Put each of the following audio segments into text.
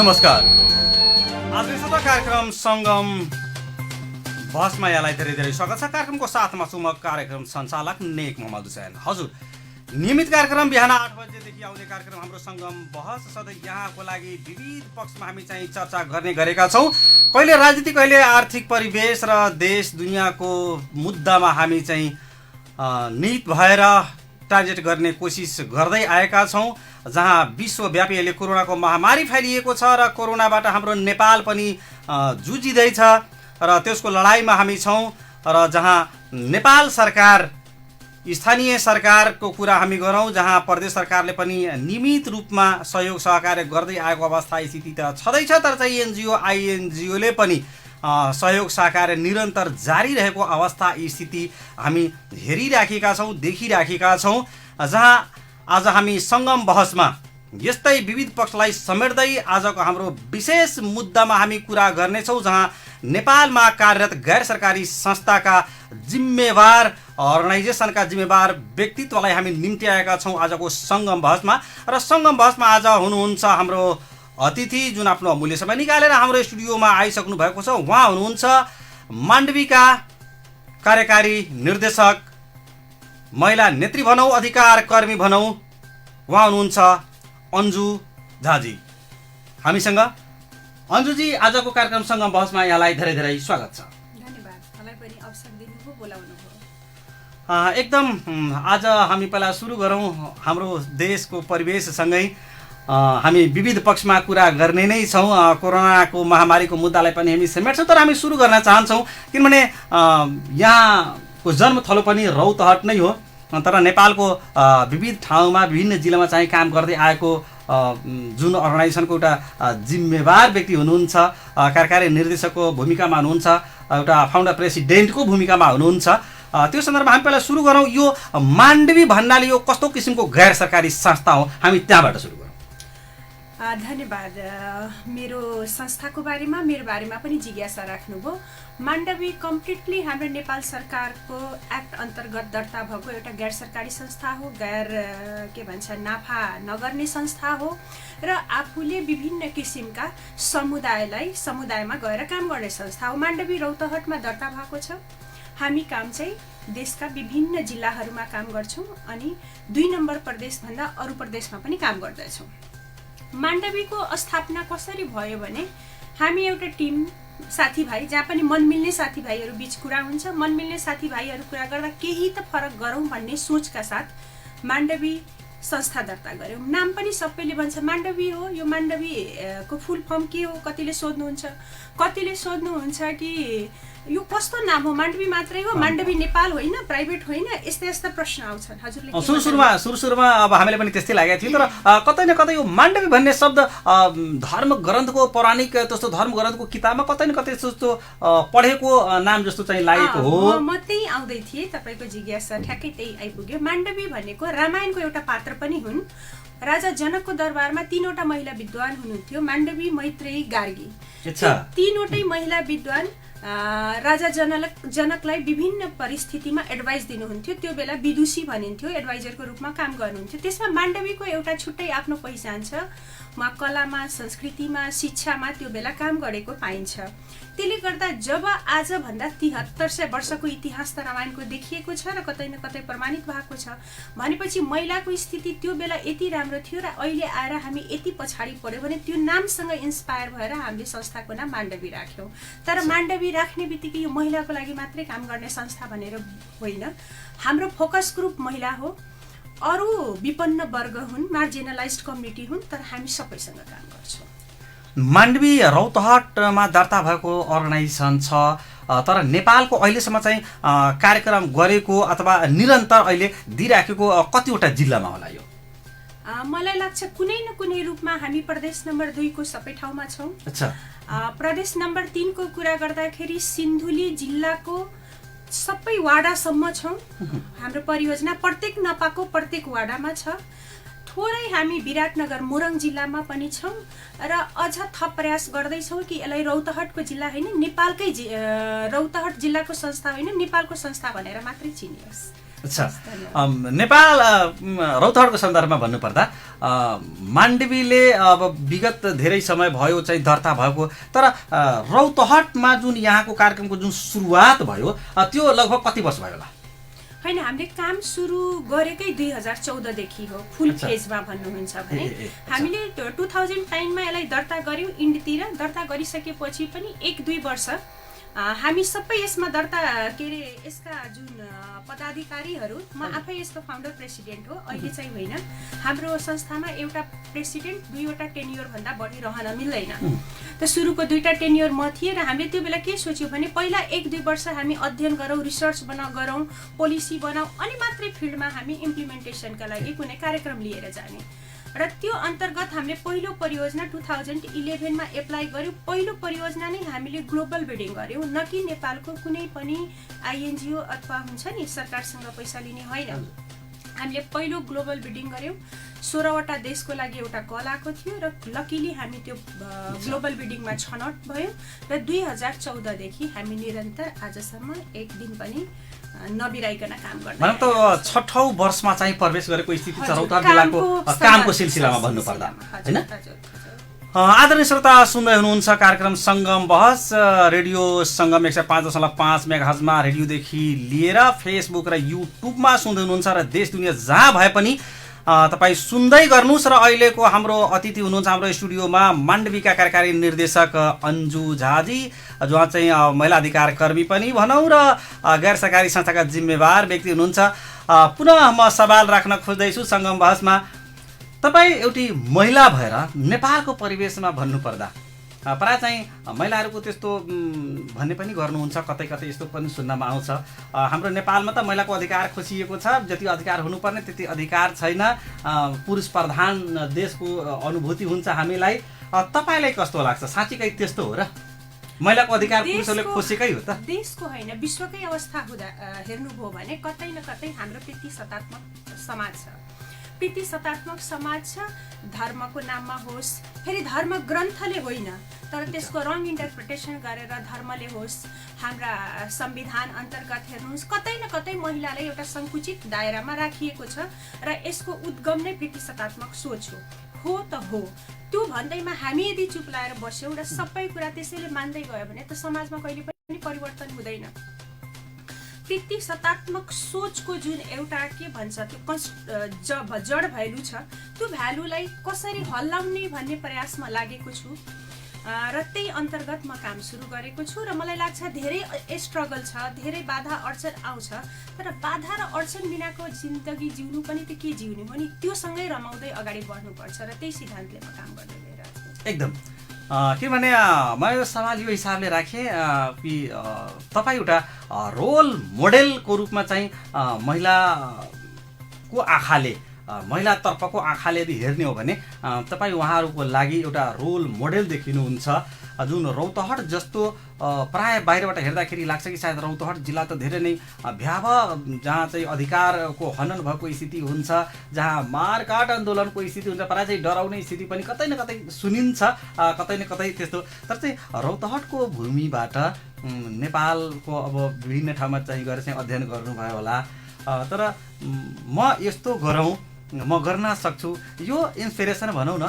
नमस्कार। आज कार्यक्रम सङ्गम बहसमा यहाँलाई धेरै धेरै स्वागत छ। कार्यक्रमको साथमा छु म कार्यक्रम सञ्चालक नेक मोहम्मद हुसैन। हजुर, नियमित कार्यक्रम बिहान 8 बजेदेखि आउने कार्यक्रम हाम्रो सङ्गम बहस सधैँ यहाँको लागि विविध पक्षमा हामी चाहिँ चर्चा गर्ने गरेका छौँ। कहिले राजनीतिक, कहिले आर्थिक परिवेश र देश दुनियाँको मुद्दामा हामी चाहिँ निहित भएर टार्गेट गर्ने कोसिस गर्दै आएका छौँ। जहाँ विश्वव्यापी अहिले कोरोनाको महामारी फैलिएको छ र कोरोनाबाट हाम्रो नेपाल पनि जुझिँदैछ र त्यसको लडाइँमा हामी छौँ। र जहाँ नेपाल सरकार, स्थानीय सरकारको कुरा हामी गरौँ, जहाँ प्रदेश सरकारले पनि नियमित रूपमा सहयोग सहकार्य गर्दै आएको अवस्था स्थिति त छँदैछ, तर चाहिँ एनजिओ आइएनजिओले पनि सहयोग सहकार्य निरन्तर जारी रहेको अवस्था स्थिति हामी हेरिराखेका छौँ, देखिराखेका छौँ। जहाँ आज हामी सङ्गम बहसमा यस्तै विविध पक्षलाई समेट्दै आजको हाम्रो विशेष मुद्दामा हामी कुरा गर्नेछौँ, जहाँ नेपालमा कार्यरत गैर सरकारी संस्थाका जिम्मेवार अर्गनाइजेसनका जिम्मेवार व्यक्तित्वलाई हामी निम्ति आएका छौँ आजको सङ्गम बहसमा। र सङ्गम बहसमा आज हुनुहुन्छ हाम्रो अतिथि, जुन आफ्नो अमूल्य समय निकालेर हाम्रो स्टुडियोमा आइसक्नु भएको छ। उहाँ हुनुहुन्छ माण्डवीका कार्यकारी निर्देशक, महिला नेत्री भनौँ, अधिकार कर्मी भनौँ, उहाँ हुनुहुन्छ अन्जु झाजी हामीसँग। अन्जुजी, आजको कार्यक्रम सङ्गम बहसमा यहाँलाई धेरै धेरै स्वागत छ। धन्यवाद, मलाई पनि अवसर दिनुभयो, बोलाउनुभयो। एकदम। आज हामी पहिला सुरु गरौँ हाम्रो देशको परिवेशसँगै। हामी विविध पक्षमा कुरा गर्ने नै छौँ। कोरोनाको महामारीको मुद्दालाई पनि हामी समेट्छौँ, तर हामी सुरु गर्न चाहन्छौँ किनभने यहाँको जन्मथलो पनि रौतहट नै हो, तर नेपालको विविध ठाउँमा विभिन्न जिल्लामा चाहिँ काम गर्दै आएको जुन अर्गनाइजेसनको एउटा जिम्मेवार व्यक्ति हुनुहुन्छ, कार्यकारी निर्देशकको भूमिकामा हुनुहुन्छ, एउटा फाउन्डर प्रेसिडेन्टको भूमिकामा हुनुहुन्छ। त्यो सन्दर्भमा हामी पहिला सुरु गरौँ। यो माण्डवी भन्नाले यो कस्तो किसिमको गैर सरकारी संस्था हो, हामी त्यहाँबाट सुरु गरौँ। धन्यवाद। मेरो संस्थाको बारेमा, मेरो बारेमा पनि जिज्ञासा राख्नुभयो। माण्डवी कम्प्लिटली हाम्रो नेपाल सरकारको एक्ट अन्तर्गत दर्ता भएको एउटा गैर सरकारी संस्था हो, गैर के भन्छ नाफा नगर्ने संस्था हो र आफूले विभिन्न किसिमका समुदायमा गएर काम गर्ने संस्था हो। माण्डवी रौतहटमा दर्ता भएको छ। हामी काम चाहिँ देशका विभिन्न जिल्लाहरूमा काम गर्छौँ अनि 2 नम्बर प्रदेशभन्दा अरू प्रदेशमा पनि काम गर्दछौँ। माण्डवीको स्थापना कसरी भयो भने हामी एउटा टिम साथीभाइ, जहाँ पनि मन मिल्ने साथीभाइहरू बीच कुरा हुन्छ, मन मिल्ने साथीभाइहरू कुरा गर्दा केही त फरक गरौँ भन्ने सोचका साथ माण्डवी संस्था दर्ता गऱ्यौँ। नाम पनि सबैले भन्छ माण्डवी हो। यो माण्डवीको फुल फर्म के हो कतिले सोध्नुहुन्छ कि यो कस्तो नाम हो, माण्डवी मात्रै हो, माण्डवी नेपाल होइन, प्राइभेट होइन, यस्ता प्रश्न आउँछन्। हजुरले सुरुमा अब हामीले पनि त्यस्तै लागेको थियो, तर कतै न कतै यो माण्डवी भन्ने शब्द धर्म ग्रन्थको पौराणिक त्यस्तो धर्म ग्रन्थको किताबमा कतै न कतै जस्तो पढेको नाम जस्तो चाहिँ लागेको हो। म त्यही आउँदै थिएँ, तपाईँको जिज्ञासा ठ्याक्कै त्यही आइपुग्यो। माण्डवी भनेको रामायणको एउटा पात्र पनि हुन्। राजा जनकको दरबारमा 3वटा महिला विद्वान हुनुहुन्थ्यो, माण्डवी, मैत्रेयी, गार्गी। 3वटै महिला विद्वान राजा जनकलाई विभिन्न परिस्थितिमा एडभाइस दिनुहुन्थ्यो। त्यो बेला विदुषी भनिन्थ्यो, एडभाइजरको रूपमा काम गर्नुहुन्थ्यो। त्यसमा माण्डवीको एउटा छुट्टै आफ्नो पहिचान छ। उहाँ कलामा, संस्कृतिमा, शिक्षामा त्यो बेला काम गरेको पाइन्छ। त्यसले गर्दा जब आजभन्दा 7300 वर्षको इतिहास त रामायणको देखिएको छ र कतै न कतै प्रमाणित भएको छ भनेपछि महिलाको स्थिति त्यो बेला यति राम्रो थियो र अहिले आएर हामी यति पछाडि पऱ्यो भने त्यो नामसँग इन्स्पायर भएर हामीले संस्थाको नाम माण्डवी राख्यौँ। तर माण्डवी राख्ने बित्तिकै यो महिलाको लागि मात्रै काम गर्ने संस्था भनेर होइन, हाम्रो फोकस ग्रुप महिला हो। अरू विपन्न वर्ग हुन्, मार्जिनलाइज्ड कम्युनिटी हुन्, तर हामी सबैसँग काम गर्छौँ। माण्डवी रौतहटमा दर्ता भएको अर्गनाइजेसन छ, तर नेपालको अहिलेसम्म चाहिँ कार्यक्रम गरेको अथवा निरन्तर अहिले दिइराखेको कतिवटा जिल्लामा होला यो? मलाई लाग्छ कुनै न कुनै रूपमा हामी प्रदेश नम्बर 2 को सबै ठाउँमा छौँ। प्रदेश नम्बर 3 को कुरा गर्दाखेरि सिन्धुली जिल्लाको सबै वाडासम्म छौँ। हाम्रो परियोजना प्रत्येक नपाको प्रत्येक वाडामा छ। थोरै हामी विराटनगर मोरङ जिल्लामा पनि छौँ र अझ थप प्रयास गर्दैछौँ कि यसलाई रौतहटको जिल्ला होइन नेपालकै रौतहट जिल्लाको संस्था होइन नेपालको संस्था भनेर मात्रै चिनियोस्। अच्छा, नेपाल रौतहटको सन्दर्भमा भन्नुपर्दा माण्डवीले अब विगत धेरै समय भयो चाहिँ दर्ता भएको, तर रौतहटमा जुन यहाँको कार्यक्रमको जुन सुरुवात भयो त्यो लगभग कति वर्ष भयो होला? होइन, हामीले काम सुरु गरेकै 2014 देखि हो, फुल फेजमा भन्नुहुन्छ भने। हामीले 2009 मा यसलाई दर्ता गर्यौँ इन्डतिर। दर्ता गरिसकेपछि पनि 1-2 वर्ष हामी सबै यसमा दर्ता के अरे यसका जुन पदाधिकारीहरू, म आफै यसको फाउन्डर प्रेसिडेन्ट हो, अहिले चाहिँ होइन। हाम्रो संस्थामा एउटा प्रेसिडेन्ट 2वटा टेन्योर भन्दा बढी रहन मिल्दैन। त सुरुको 2टा टेन्योर म थिएँ र हामीले त्यो बेला के सोच्यौँ भने पहिला 1-2 वर्ष हामी अध्ययन गरौँ, रिसर्च गरौँ, पोलिसी बनाऊ, अनि मात्रै फिल्डमा हामी इम्प्लिमेन्टेसनका लागि कुनै कार्यक्रम लिएर जाने। र त्यो अन्तर्गत हामीले पहिलो परियोजना 2011 मा एप्लाई गर्यौँ। पहिलो परियोजना नै हामीले ग्लोबल बिडिङ गर्यौँ, न कि नेपालको कुनै पनि आइएनजिओ अथवा हुन्छ नि सरकारसँग पैसा लिने होइन। हामीले पहिलो ग्लोबल बिडिङ गर्यौँ। 16वटा देशको लागि एउटा कल आएको थियो र लकिली हामी त्यो ग्लोबल बिडिङमा छनौट भयौँ र 2014 देखि हामी निरन्तर आजसम्म एक दिन पनि नबिराइकन काम गर्दै। मतलब त 6औं वर्षमा चाहिँ प्रवेश गरेको स्थिति छ रौतहट जिल्लाको कामको सिलसिलामा भन्नुपर्दा, हैन? आदरणीय श्रोता, सुन्दै हुनुहुन्छ कार्यक्रम सङ्गम बहस रेडियो सङ्गम 105.5 मेगाहर्जमा रेडियोदेखि लिएर फेसबुक र युट्युबमा सुन्दै हुनुहुन्छ र देश दुनियाँ जहाँ भए पनि तपाईँ सुन्दै गर्नुहोस्। र अहिलेको हाम्रो अतिथि हुनुहुन्छ हाम्रो स्टुडियोमा माण्डवीका कार्यकारी निर्देशक अन्जु झाजी, जो चाहिँ महिला अधिकार कर्मी पनि भनौँ र गैर सरकारी संस्थाका जिम्मेवार व्यक्ति हुनुहुन्छ। पुनः म सवाल राख्न खोज्दैछु सङ्गम बहसमा। तपाईँ एउटी महिला भएर नेपालको परिवेशमा भन्नुपर्दा प्राय चाहिँ महिलाहरूको त्यस्तो भन्ने पनि गर्नुहुन्छ, कतै कतै यस्तो पनि सुन्नमा आउँछ हाम्रो नेपालमा त महिलाको अधिकार खोसिएको छ, जति अधिकार हुनुपर्ने त्यति अधिकार छैन, पुरुष प्रधान देशको अनुभूति हुन्छ हामीलाई। तपाईँलाई कस्तो लाग्छ, साँच्चीकै त्यस्तो हो र? महिलाको अधिकार पुरुषहरूले खोसेकै हो त? देशको होइन, विश्वकै अवस्था हुँदा हेर्नुभयो भने कतै न कतै हाम्रो प्रतिशतात्मक समाज छ। प्रतिशतात्मक समाज छ, धर्मको नाममा होस्, फेरि धर्म ग्रन्थले होइन तर त्यसको रङ इन्टरप्रिटेसन गरेर धर्मले होस्, हाम्रा संविधान अन्तर्गत हेर्नुहोस् कतै न कतै महिलालाई एउटा सङ्कुचित दायरामा राखिएको छ र यसको उद्गम नै प्रतिशतात्मक सोच हो त हो। त्यो भन्दैमा हामी यदि चुप लाएर बस्यौँ र सबै कुरा त्यसैले मान्दै गयो भने त समाजमा कहिले पनि परिवर्तन हुँदैन। प्रतिशतात्मक सोचको जुन एउटा के भन्छ त्यो जड भ्यालु छ, त्यो भ्यालुलाई कसरी हल्लाउने भन्ने प्रयासमा लागेको छु र त्यही अन्तर्गत म काम सुरु गरेको छु। र मलाई लाग्छ धेरै स्ट्रगल छ, धेरै बाधा अडचन आउँछ, तर बाधा र अडचन बिनाको जिन्दगी जिउनु पनि त के जिउने हो नि, त्योसँगै रमाउँदै अगाडि बढ्नुपर्छ र त्यही सिद्धान्तले म काम गर्दै गइरहेको छु। एकदम किनभने म यो सवाल यो हिसाबले राखेँ कि तपाईँ एउटा रोल मोडेलको रूपमा चाहिँ महिलाको आँखाले, महिलातर्फको आँखाले यदि हेर्ने हो भने तपाईँ उहाँहरूको लागि एउटा रोल मोडेल देखिनुहुन्छ। जुन रौतहट जस्तो प्राय बाहिरबाट हेर्दाखेरि लाग्छ कि सायद रौतहट जिल्ला त धेरै नै भयावह, जहाँ चाहिँ अधिकारको हनन भएको स्थिति हुन्छ, जहाँ मारकाट आन्दोलनको स्थिति हुन्छ, प्राय चाहिँ डराउने स्थिति पनि कतै न कतै सुनिन्छ, कतै न कतै त्यस्तो। तर चाहिँ रौतहटको भूमिबाट नेपालको अब विभिन्न ठाउँमा चाहिँ गएर चाहिँ अध्ययन गर्नुभयो होला, तर म यस्तो गरौँ, म गर्न सक्छु, यो इन्सपिरेसन भनौँ न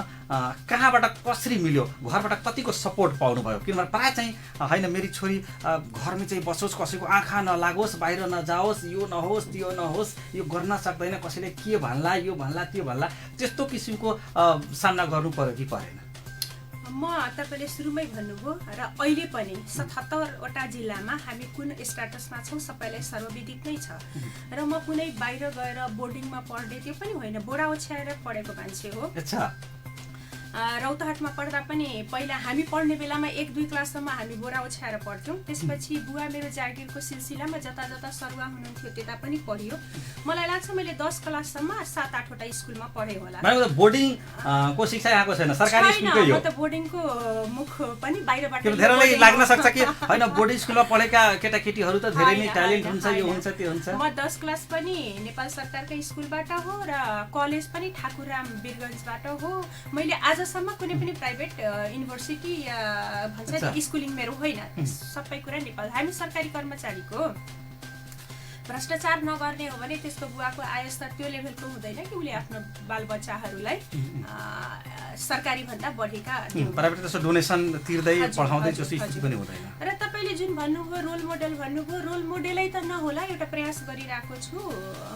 कहाँबाट कसरी मिल्यो, घरबाट कतिको सपोर्ट पाउनुभयो? किनभने प्राय चाहिँ होइन मेरी छोरी घरमै चाहिँ बसोस्, कसैको आँखा नलागोस्, बाहिर नजाओस्, यो नहोस् त्यो नहोस्, यो गर्न सक्दैन, कसैले के भन्ला, यो भन्ला त्यो भन्ला, त्यस्तो किसिमको सामना गर्नु पर्यो कि परेन? म तपाईँले सुरुमै भन्नुभयो र अहिले पनि 77वटा जिल्लामा हामी कुन स्ट्याटसमा छौँ सबैलाई सर्वविदित नै छ। र म कुनै बाहिर गएर बोर्डिङमा पढ्ने त्यो पनि होइन, बोरा ओछ्याएर पढेको मान्छे हो। रौतहटमा पढ्दा पनि पहिला हामी पढ्ने बेलामा 1-2 क्लाससम्म हामी बोरा ओछ्याएर पढ्थ्यौँ। त्यसपछि बुवा मेरो जागिरको सिलसिलामा जता जता सरुवा हुनुहुन्थ्यो त्यता पनि पढियो। मलाई लाग्छ मैले 10 क्लाससम्म 7-8 वटा स्कुलमा पढेँ होला। बोर्डिङ को शिक्षा यहाँको छैन, सरकारी स्कुलकै हो। म त बोर्डिङको मुख पनि बाहिरबाट धेरैलाई लाग्न सक्छ कि हैन बोर्डिङ स्कुलमा पढेका केटाकेटीहरू त धेरै नै ट्यालेन्ट हुन्छ, यो हुन्छ त्यो हुन्छ। म 10 क्लास पनि नेपाल सरकारकै स्कुलबाट हो र कलेज पनि ठाकुरराम वीरगन्जबाट हो। मैले आजसम्म कुनै पनि प्राइभेट युनिभर्सिटी या भन्छ नि स्कुलिङ मेरो होइन, सबै कुरा नेपाल। हामी सरकारी कर्मचारीको भ्रष्टाचार नगर्ने हो भने त्यसको बुवाको आय स्तर त्यो लेभलको हुँदैन कि उसले आफ्नो बालबच्चाहरूलाई सरकारी भन्दा बढीका प्राइभेट त्यसो डोनेसन तिर्दै पढाउँदै त्यो स्थिति पनि हुँदैन। र तपाईले जुन भन्नुभयो रोल मोडल भन्नुभयो, रोल मोडलै त नहोला, एउटा प्रयास गरिरहेको छु।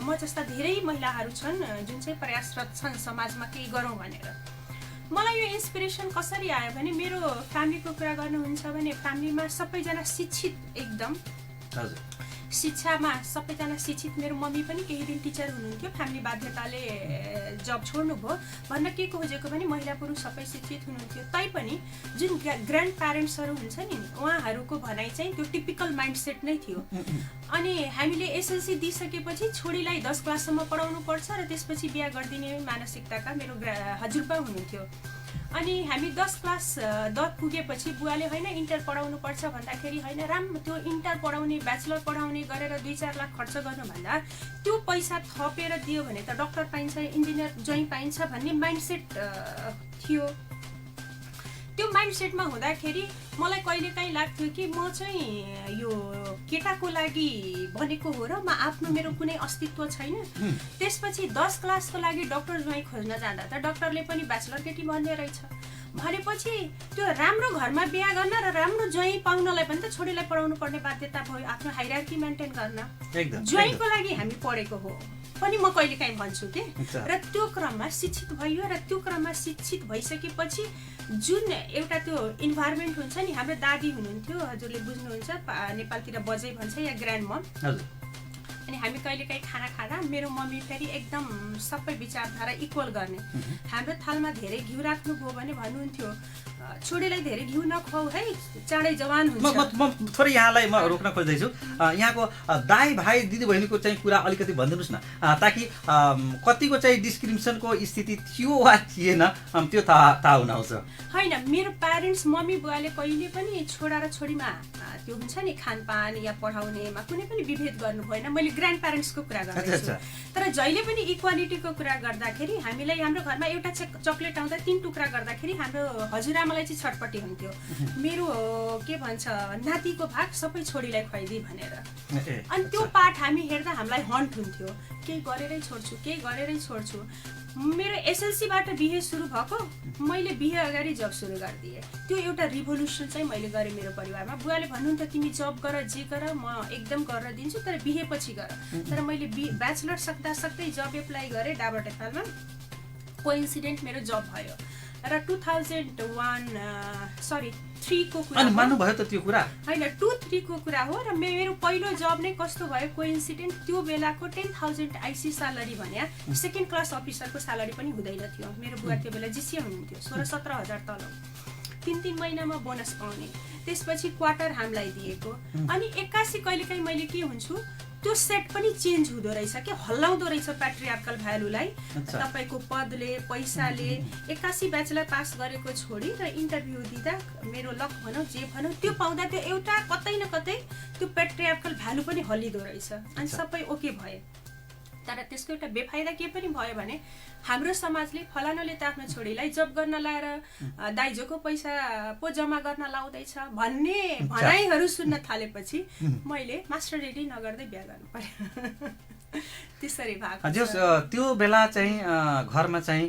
म जस्ता धेरै महिलाहरू छन् जुन चाहिँ प्रयासरत छन् समाजमा केही गरौँ भनेर। मलाई यो इन्सपिरेसन कसरी आयो भने मेरो फ्यामिलीको कुरा गर्नुहुन्छ भने फ्यामिलीमा सबैजना शिक्षित, एकदम शिक्षामा सबैजना शिक्षित। मेरो मम्मी पनि केही दिन टिचर हुनुहुन्थ्यो, फ्यामिली बाध्यताले जब छोड्नुभयो। भन्न के खोजेको भने महिला पुरुष सबै शिक्षित हुनुहुन्थ्यो, तैपनि जुन ग्रान्ड प्यारेन्ट्सहरू हुन्छ नि उहाँहरूको भनाइ चाहिँ त्यो टिपिकल माइन्डसेट नै थियो। अनि हामीले एसएलसी दिइसकेपछि छोरीलाई 10 क्लाससम्म पढाउनु पर्छ र त्यसपछि बिहा गरिदिने मानसिकताका मेरो हजुरबा हुनुहुन्थ्यो। अनि हामी 10 क्लास पुगेपछि बुवाले होइन इन्टर पढाउनु पर्छ भन्दाखेरि होइन राम्रो त्यो इन्टर पढाउने ब्याचलर पढाउने गरेर 2-4 लाख खर्च गर्नुभन्दा त्यो पैसा थपेर दियो भने त डक्टर पाइन्छ, इन्जिनियर ज्वाइँ पाइन्छ भन्ने माइन्डसेट थियो। त्यो माइन्डसेटमा हुँदाखेरि मलाई कहिलेकाहीँ लाग्थ्यो कि म चाहिँ यो केटाको लागि भनेको हो र म आफ्नो मेरो कुनै अस्तित्व छैन। त्यसपछि 10 क्लासको लागि डक्टर ज्वाइँ खोज्न जाँदा त डक्टरले पनि ब्याचलर केटी भन्ने रहेछ। भनेपछि त्यो राम्रो घरमा बिहा गर्न र राम्रो ज्वाइँ पाउनलाई पनि त छोरीलाई पढाउनु पर्ने बाध्यता भयो, आफ्नो हायरार्की मेन्टेन गर्न। ज्वाइँको लागि हामी पढेको हो पनि म कहिलेकाहीँ भन्छु के। र त्यो क्रममा शिक्षित भयो र त्यो क्रममा शिक्षित भइसकेपछि जुन एउटा त्यो इन्भाइरोमेन्ट हुन्छ नि, हाम्रो दादी हुनुहुन्थ्यो, हजुरले बुझ्नुहुन्छ नेपालतिर बजै भन्छ या ग्रान्ड मम। अनि हामी कहिलेकाहीँ खाना खाँदा मेरो मम्मी फेरि एकदम सबै विचारधारा इक्वल गर्ने। हाम्रो थालमा धेरै घिउ राख्नुभयो भने भन्नुहुन्थ्यो छोरीलाई धेरै घिउ नखुवाऊ है, चाँडै जवान हुन्छ। म थोरै यहाँलाई म रोक्न खोज्दैछु। यहाँको दाइ भाइ दिदी बहिनीको चाहिँ कुरा अलिकति भनिदिनुहोस् न, ताकि कतिको चाहिँ डिस्क्रिमिनेसनको स्थिति थियो वा थिएन त्यो थाहा हुन आउँछ। होइन, मेरो प्यारेन्ट्स मम्मी बुवाले कहिले पनि छोरा र छोरीमा त्यो हुन्छ नि खानपान या पढाउनेमा कुनै पनि विभेद गर्नु भएन। मैले ग्रान्ड प्यारेन्ट्सको कुरा गर्दैछु। तर जहिले पनि इक्वालिटीको कुरा गर्दाखेरि हामीलाई हाम्रो घरमा एउटा चक्लेट आउँदा 3 टुक्रा गर्दाखेरि हाम्रो हजुरआमालाई चाहिँ छटपट्टि हुन्थ्यो, मेरो के भन्छ नातिको भाग सबै छोरीलाई खुवाइदिए भनेर। अनि त्यो पाठ हामी हेर्दा हामीलाई हन्ट हुन्थ्यो, केही गरेरै छोड्छु। मेरो एसएलसीबाट बिहे सुरु भएको, मैले बिहे अगाडि जब सुरु गरिदिएँ। त्यो एउटा रिभोल्युसन चाहिँ मैले गरेँ मेरो परिवारमा। बुवाले भन्नुहुन्थ्यो तिमी जब गर जे गर म एकदम गरेर दिन्छु, तर बिहे पछि गर। तर मैले ब्याचलर सक्दै जब एप्लाई गरेँ डाबरटेफालमा। कोइन्सिडेन्ट मेरो जब भयो र 2003 को कुरा अनि मान्नु भयो त त्यो कुरा हैन। 2-3 को कुरा हो र मेरो पहिलो जब नै कस्तो भयो कोइन्सिडेन्ट, त्यो बेलाको 10,000 आइसी स्यालेरी भन्या सेकेन्ड क्लास अफिसरको स्यालेरी पनि हुँदैन थियो। मेरो बुवा त्यो बेला जिसिए हुनुहुन्थ्यो, 16-17 हजार तलब, 3 महिनामा बोनस पाउने, त्यसपछि क्वार्टर हामीलाई दिएको। अनि 81 कहिलेकाहीँ मैले के हुन्छु त्यो सेट पनि चेन्ज हुँदो रहेछ के, हल्लाउँदो रहेछ प्याट्रियार्कल भ्यालुलाई। तपाईको पदले पैसाले 81 ब्याचलर पास गरेको छोडी र इन्टरभ्यू दिँदा मेरो लक भनौँ जे भनौँ त्यो पाउँदा त्यो एउटा कतै न कतै त्यो प्याट्रियार्कल भ्यालु पनि हल्लिदो रहेछ। अनि सबै ओके भए। तर त्यसको एउटा बेफाइदा के पनि भयो भने हाम्रो समाजले फलानाले त आफ्नो छोरीलाई जब गर्न लाएर दाइजोको पैसा पो जम्मा गर्न लाउँदैछ भन्ने भनाइहरू सुन्न थालेपछि मैले मास्टर डिग्री नगर्दै बिहा गर्नु पर्यो। त्यसरी भएको त्यो बेला चाहिँ घरमा चाहिँ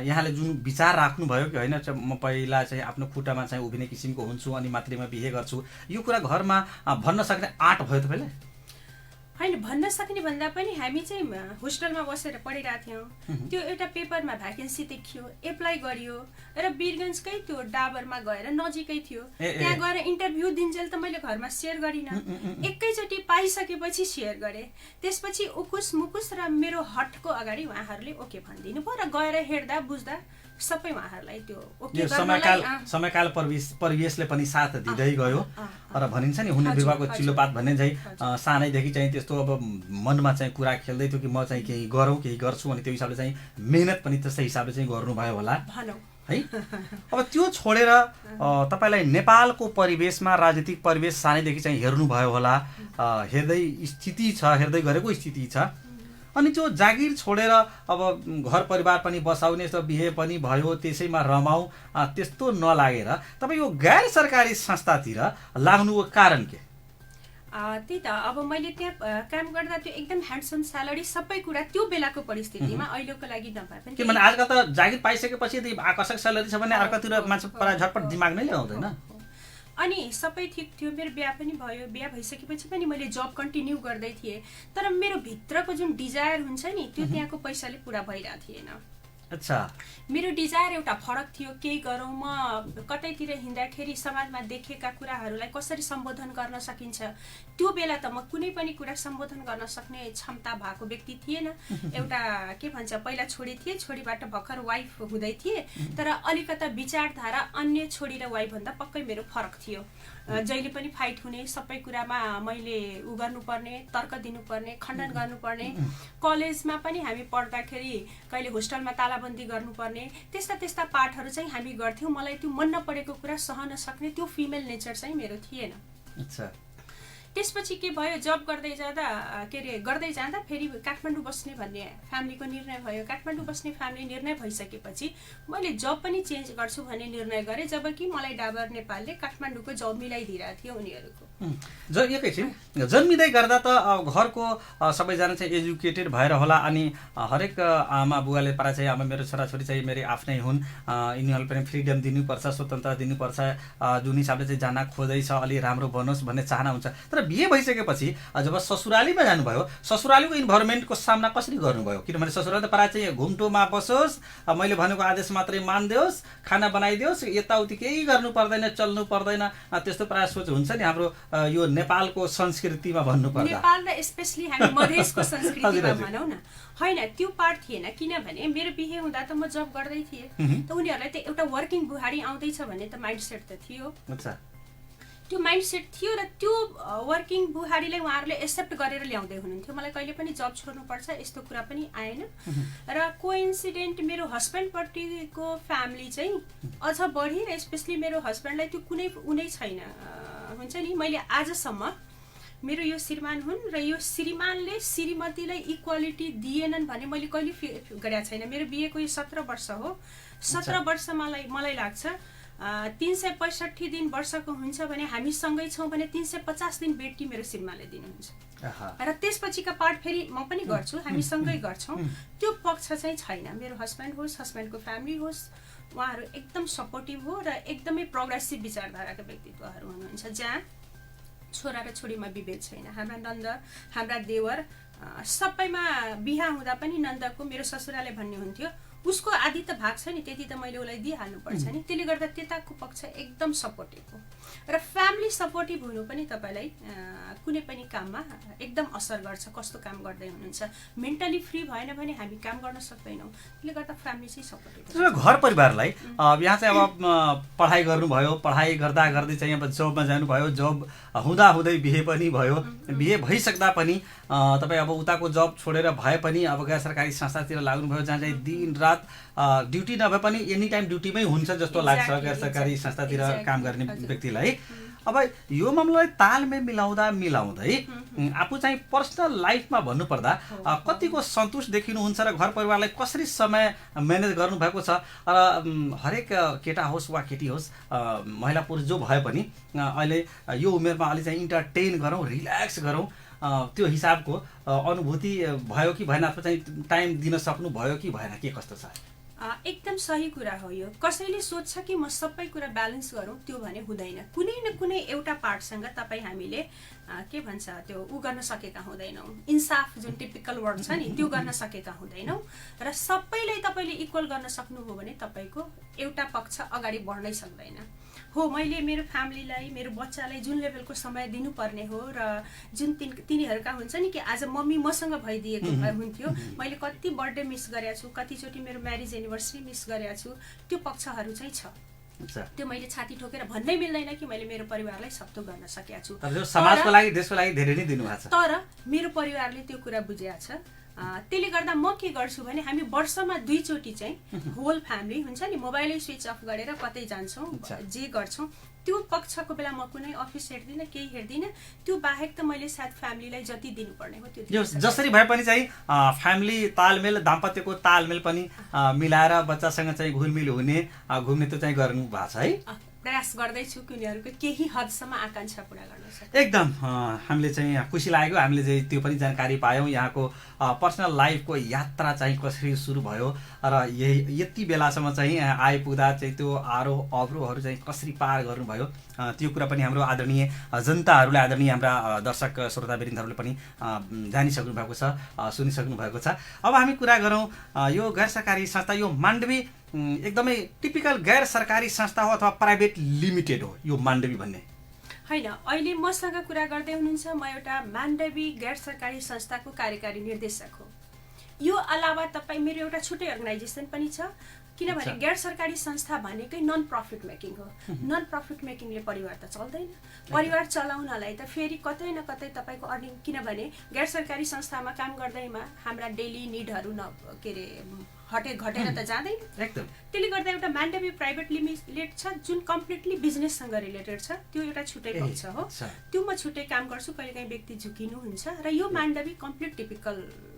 यहाँले जुन विचार राख्नुभयो कि होइन म पहिला चाहिँ आफ्नो खुट्टामा चाहिँ उभिने किसिमको हुन्छु अनि मात्रीमा बिहे गर्छु, यो कुरा घरमा भन्न सक्ने आँट भयो तपाईँले? होइन भन्न सक्ने भन्दा पनि हामी चाहिँ होस्टेलमा बसेर पढिरहेको थियौँ। त्यो एउटा पेपरमा भ्याकेन्सी देखियो, एप्लाई गरियो र वीरगन्जकै त्यो डाबरमा गएर नजिकै थियो, त्यहाँ गएर इन्टरभ्यू दिन्जेल त मैले घरमा सेयर गरिनँ। एकैचोटि पाइसकेपछि सेयर गरेँ। त्यसपछि उकुस मुकुस र मेरो हटको अगाडि उहाँहरूले ओके भनिदिनु भयो र गएर हेर्दा बुझ्दा सबै उहाँहरूलाई त्यो ओके गर्नलाई समयकाल परिवेशले पनि साथ दिँदै गयो र भनिन्छ नि हुने बिरुवाको चिल्लोपात भन्ने चाहिँ सानैदेखि चाहिँ त्यस्तो अब मनमा चाहिँ कुरा खेल्दै थियो कि म चाहिँ केही गरौँ केही गर्छु अनि त्यो हिसाबले चाहिँ मेहनत पनि त्यस्तै हिसाबले चाहिँ गर्नुभयो होला है। अब त्यो छोडेर तपाईँलाई नेपालको परिवेशमा राजनीतिक परिवेश सानैदेखि चाहिँ हेर्नुभयो होला, हेर्दै स्थिति छ, हेर्दै गरेको स्थिति छ। अनि त्यो जागिर छोडेर अब घर परिवार पनि बसाउने, यस्तो बिहे पनि भयो, त्यसैमा रमाऊ त्यस्तो नलागेर तपाईँ यो गैर सरकारी संस्थातिर लाग्नुको कारण के? त्यही त अब मैले त्यहाँ काम गर्दा त्यो एकदम ह्यान्डसम स्यालेरी सबै कुरा त्यो बेलाको परिस्थितिमा अहिलेको लागि नभए पनि, किनभने आजकल त जागिर पाइसकेपछि यदि आकर्षक स्यालेरी छ भने अर्कोतिर मान्छे प्रायः झटपट दिमाग नै ल्याउँदैन। अनि सबै ठिक थियो, मेरो बिहा पनि भयो। बिहा भइसकेपछि पनि मैले जब कन्टिन्यू गर्दै थिएँ, तर मेरो भित्रको जुन डिजायर हुन्छ नि त्यो त्यहाँको पैसाले पुरा भइरहेको थिएन। अच्छा, मेरो डिजायर एउटा फरक थियो, केही गरौँ। म कतैतिर हिँड्दाखेरि समाजमा देखेका कुराहरूलाई कसरी सम्बोधन गर्न सकिन्छ, त्यो बेला त म कुनै पनि कुरा सम्बोधन गर्न सक्ने क्षमता भएको व्यक्ति थिएन। एउटा के भन्छ, पहिला छोरी थिए, छोरीबाट भर्खर वाइफ हुँदै थिए, तर अलिकता विचारधारा अन्य छोरी र वाइफभन्दा पक्कै मेरो फरक थियो। जहिले पनि फाइट हुने, सबै कुरामा मैले उ गर्नुपर्ने, तर्क दिनुपर्ने, खण्डन गर्नुपर्ने। कलेजमा पनि हामी पढ्दाखेरि कहिले होस्टेलमा तालाबन्दी गर्नुपर्ने, त्यस्ता पाठहरू चाहिँ हामी गर्थ्यौँ। मलाई त्यो मन नपरेको कुरा सहन सक्ने त्यो फिमेल नेचर चाहिँ मेरो थिएन। अच्छा, त्यसपछि के भयो, जब गर्दै जाँदा फेरि काठमाडौँ बस्ने भन्ने फ्यामिलीको निर्णय भयो। काठमाडौँ बस्ने फ्यामिली निर्णय भइसकेपछि मैले जब पनि चेन्ज गर्छु भन्ने निर्णय गरेँ, जबकि मलाई डाबर नेपालले काठमाडौँको जब मिलाइदिरहेको थियो उनीहरूको। एकैछिन जन्मिँदै गर्दा त घरको सबैजना चाहिँ एजुकेटेड भएर होला, अनि हरेक आमा बुवाले प्रायः चाहिँ अब मेरो छोराछोरी चाहिँ मेरो आफ्नै हुन्, यिनीहरूले पनि फ्रिडम दिनुपर्छ, स्वतन्त्रता दिनुपर्छ, जुन हिसाबले चाहिँ जान खोज्दैछ अलि राम्रो बनोस् भन्ने चाहना हुन्छ। तर बिहे भइसकेपछि जब ससुरालीमा जानुभयो, ससुरालीको इन्भाइरोमेन्टको सामना कसरी गर्नुभयो? किनभने ससुराली त प्रायः चाहिँ घुम्टोमा बसोस्, मैले भनेको आदेश मात्रै मानिदियोस्, खाना बनाइदियोस्, यताउति केही गर्नु पर्दैन, चल्नु पर्दैन, त्यस्तो प्रायः सोच हुन्छ नि हाम्रो यो नेपालको संस्कृतिमा भन्नुपर्दा। नेपाल र स्पेशली हामी मधेसको संस्कृतिमा भनौँ न, होइन त्यो पार्ट थिएन। किनभने मेरो बिहे हुँदा त म जब गर्दै थिएँ, त उनीहरूलाई त एउटा वर्किङ बुहारी आउँदैछ भन्ने त माइन्डसेट त थियो। त्यो माइन्डसेट थियो र त्यो वर्किङ बुहारीलाई उहाँहरूले एक्सेप्ट गरेर ल्याउँदै हुनुहुन्थ्यो। मलाई कहिले पनि जब छोड्नुपर्छ यस्तो कुरा पनि आएन। र कोइन्सिडेन्ट मेरो हस्बेन्डपट्टिको फ्यामिली चाहिँ अझ बढी, र स्पेसली मेरो हस्बेन्डलाई त्यो उनै छैन। हुन्छ नि, मैले आजसम्म मेरो यो श्रीमान हुन् र यो श्रीमानले श्रीमतीलाई इक्वालिटी दिएनन् भने मैले कहिले गरेको छैन। मेरो बिहेको यो 17 वर्ष हो। 17 वर्ष मलाई लाग्छ 365 दिन वर्षको हुन्छ भने हामी सँगै छौँ भने 350 दिन बेटी मेरो श्रीमानले दिनुहुन्छ। र त्यसपछिका पार्ट फेरि म पनि गर्छु, हामी सँगै गर्छौँ। त्यो पक्ष चाहिँ छैन। मेरो हस्बेन्ड होस्, हस्बेन्डको फ्यामिली होस्, उहाँहरू एकदम सपोर्टिभ हो र एकदमै प्रोग्रेसिभ विचारधाराका व्यक्तित्वहरू हुनुहुन्छ, जहाँ छोरा र छोरीमा विभेद छैन। हाम्रा नन्द, हाम्रा देवर सबैमा बिहा हुँदा पनि नन्दको मेरो ससुराले भन्ने हुन्थ्यो, उसको आदि त भाग छ नि, त्यति त मैले उसलाई दिइहाल्नुपर्छ नि। त्यसले गर्दा त्यताको पक्ष एकदम सपोर्टिभ हो। र फ्यामिली सपोर्टिभ हुनु पनि तपाईँलाई कुनै पनि काममा एकदम असर गर्छ। कस्तो काम गर्दै हुनुहुन्छ, मेन्टली फ्री भएन भने हामी काम गर्न सक्दैनौँ। त्यसले गर्दा फ्यामिली चाहिँ सपोर्टिभ हो। घर परिवारलाई यहाँ चाहिँ अब पढाइ गर्नुभयो, पढाइ गर्दै चाहिँ अब जबमा जानुभयो, जब हुँदै बिहे पनि भयो, बिहे भइसक्दा पनि तपाईँ अब उताको जब छोडेर भए पनि अब गैर सरकारी संस्थातिर लाग्नुभयो, जहाँ चाहिँ दिन रात ड्युटी नभए पनि एनी टाइम ड्युटीमै हुन्छ जस्तो लाग्छ गैर सरकारी संस्थातिर काम गर्ने व्यक्तिलाई। अब यो मामलालाई तालमेल मिलाउँदै आफू चाहिँ पर्सनल लाइफमा भन्नुपर्दा कतिको सन्तुष्ट देखिनुहुन्छ र घर परिवारलाई कसरी समय म्यानेज गर्नुभएको छ? र हरेक केटा होस् वा केटी होस्, महिला पुरुष जो भए पनि अहिले यो उमेरमा अलि चाहिँ इन्टरटेन गरौँ, रिल्याक्स गरौँ, त्यो हिसाबको अनुभूति भयो कि भएन? अथवा चाहिँ टाइम दिन सक्नु भयो कि भएन? के कस्तो छ? एकदम सही कुरा हो यो। कसैले सोध्छ कि म सबै कुरा ब्यालेन्स गरौँ, त्यो भने हुँदैन। कुनै न कुनै एउटा पार्टसँग तपाईँ हामीले के भन्छ त्यो गर्न सकेका हुँदैनौँ। इन्साफ जुन टिपिकल वर्ड छ नि त्यो गर्न सकेका हुँदैनौँ र सबैलाई तपाईँले इक्वल गर्न सक्नुभयो भने तपाईँको एउटा पक्ष अगाडि बढ्नै सक्दैन। हो, मैले मेरो फ्यामिलीलाई, मेरो बच्चालाई जुन लेभलको समय दिनुपर्ने हो र जुन तिनीहरूका हुन्छ नि कि आज मम्मी मसँग भइदिएको भए हुन्थ्यो, मैले कति बर्थडे मिस गरेको छु, कतिचोटि मेरो म्यारिज एनिभर्सरी मिस गरेको छु, त्यो पक्षहरू चाहिँ छ। त्यो मैले छाती ठोकेर भन्नै मिल्दैन कि मैले मेरो परिवारलाई सक्दो गर्न सकेको छु। समाजको लागि, देशको लागि धेरै नै दिनुभएको छ। तर मेरो परिवारले त्यो कुरा बुझेको छ। त्यसले गर्दा म के गर्छु भने हामी वर्षमा 2 चोटि चाहिँ होल फ्यामिली हुन्छ नि मोबाइलै स्विच अफ गरेर कतै जान्छौँ, जे गर्छौँ। त्यो पक्षको बेला म कुनै अफिस हेर्दिनँ, केही हेर्दिनँ। त्यो बाहेक त मैले सायद फ्यामिलीलाई जति दिनुपर्ने हो त्यो जसरी भए पनि चाहिँ फ्यामिली तालमेल, दाम्पत्यको तालमेल पनि मिलाएर बच्चासँग चाहिँ घुलमिल हुने, घुम्ने त्यो चाहिँ गर्नु भएको छ है। प्रयास गर्दैछु कि उनीहरूको केही हदसम्म आकांक्षा पूरा गर्न सक्छ। एकदम हामीले चाहिँ खुसी लाग्यो, हामीले चाहिँ त्यो पनि जानकारी पायौँ यहाँको पर्सनल लाइफको यात्रा चाहिँ कसरी सुरु भयो र यति बेलासम्म चाहिँ आइपुग्दा चाहिँ त्यो आरोह अवरोहहरू चाहिँ कसरी पार गर्नुभयो, त्यो कुरा पनि हाम्रो आदरणीय जनताहरूले, आदरणीय हाम्रा दर्शक श्रोतावृन्दहरूले पनि जानिसक्नु भएको छ, सुनिसक्नु भएको छ। अब हामी कुरा गरौँ यो गैर सरकारी संस्था, यो मान्डवी एकदमै टिपिकल गैर सरकारी संस्था हो अथवा प्राइभेट लिमिटेड हो यो मान्डवी भन्ने? होइन, अहिले मसँग कुरा गर्दै हुनुहुन्छ, म एउटा मान्डवी गैर सरकारी संस्थाको कार्यकारी निर्देशक हो। यो अलावा तपाईँ मेरो एउटा छुट्टै अर्गनाइजेसन पनि छ, किनभने गैर सरकारी संस्था भनेकै नन प्रफिट मेकिङ हो। नन प्रफिट मेकिङले परिवार त चल्दैन। परिवार चलाउनलाई त फेरि कतै न कतै तपाईँको अर्निङ, किनभने गैर सरकारी संस्थामा काम गर्दैमा हाम्रा डेली निडहरू के अरे घटेर त जाँदैन। त्यसले गर्दा एउटा मान्डवी प्राइभेट लिमिटेड छ जुन कम्प्लिटली बिजनेससँग रिलेटेड छ, त्यो एउटा छुट्टै पक्ष हो। त्यो म छुट्टै काम गर्छु, कहिलेकाहीँ व्यक्ति झुकिनुहुन्छ र यो मान्डवी कम्प्लिट टिपिकल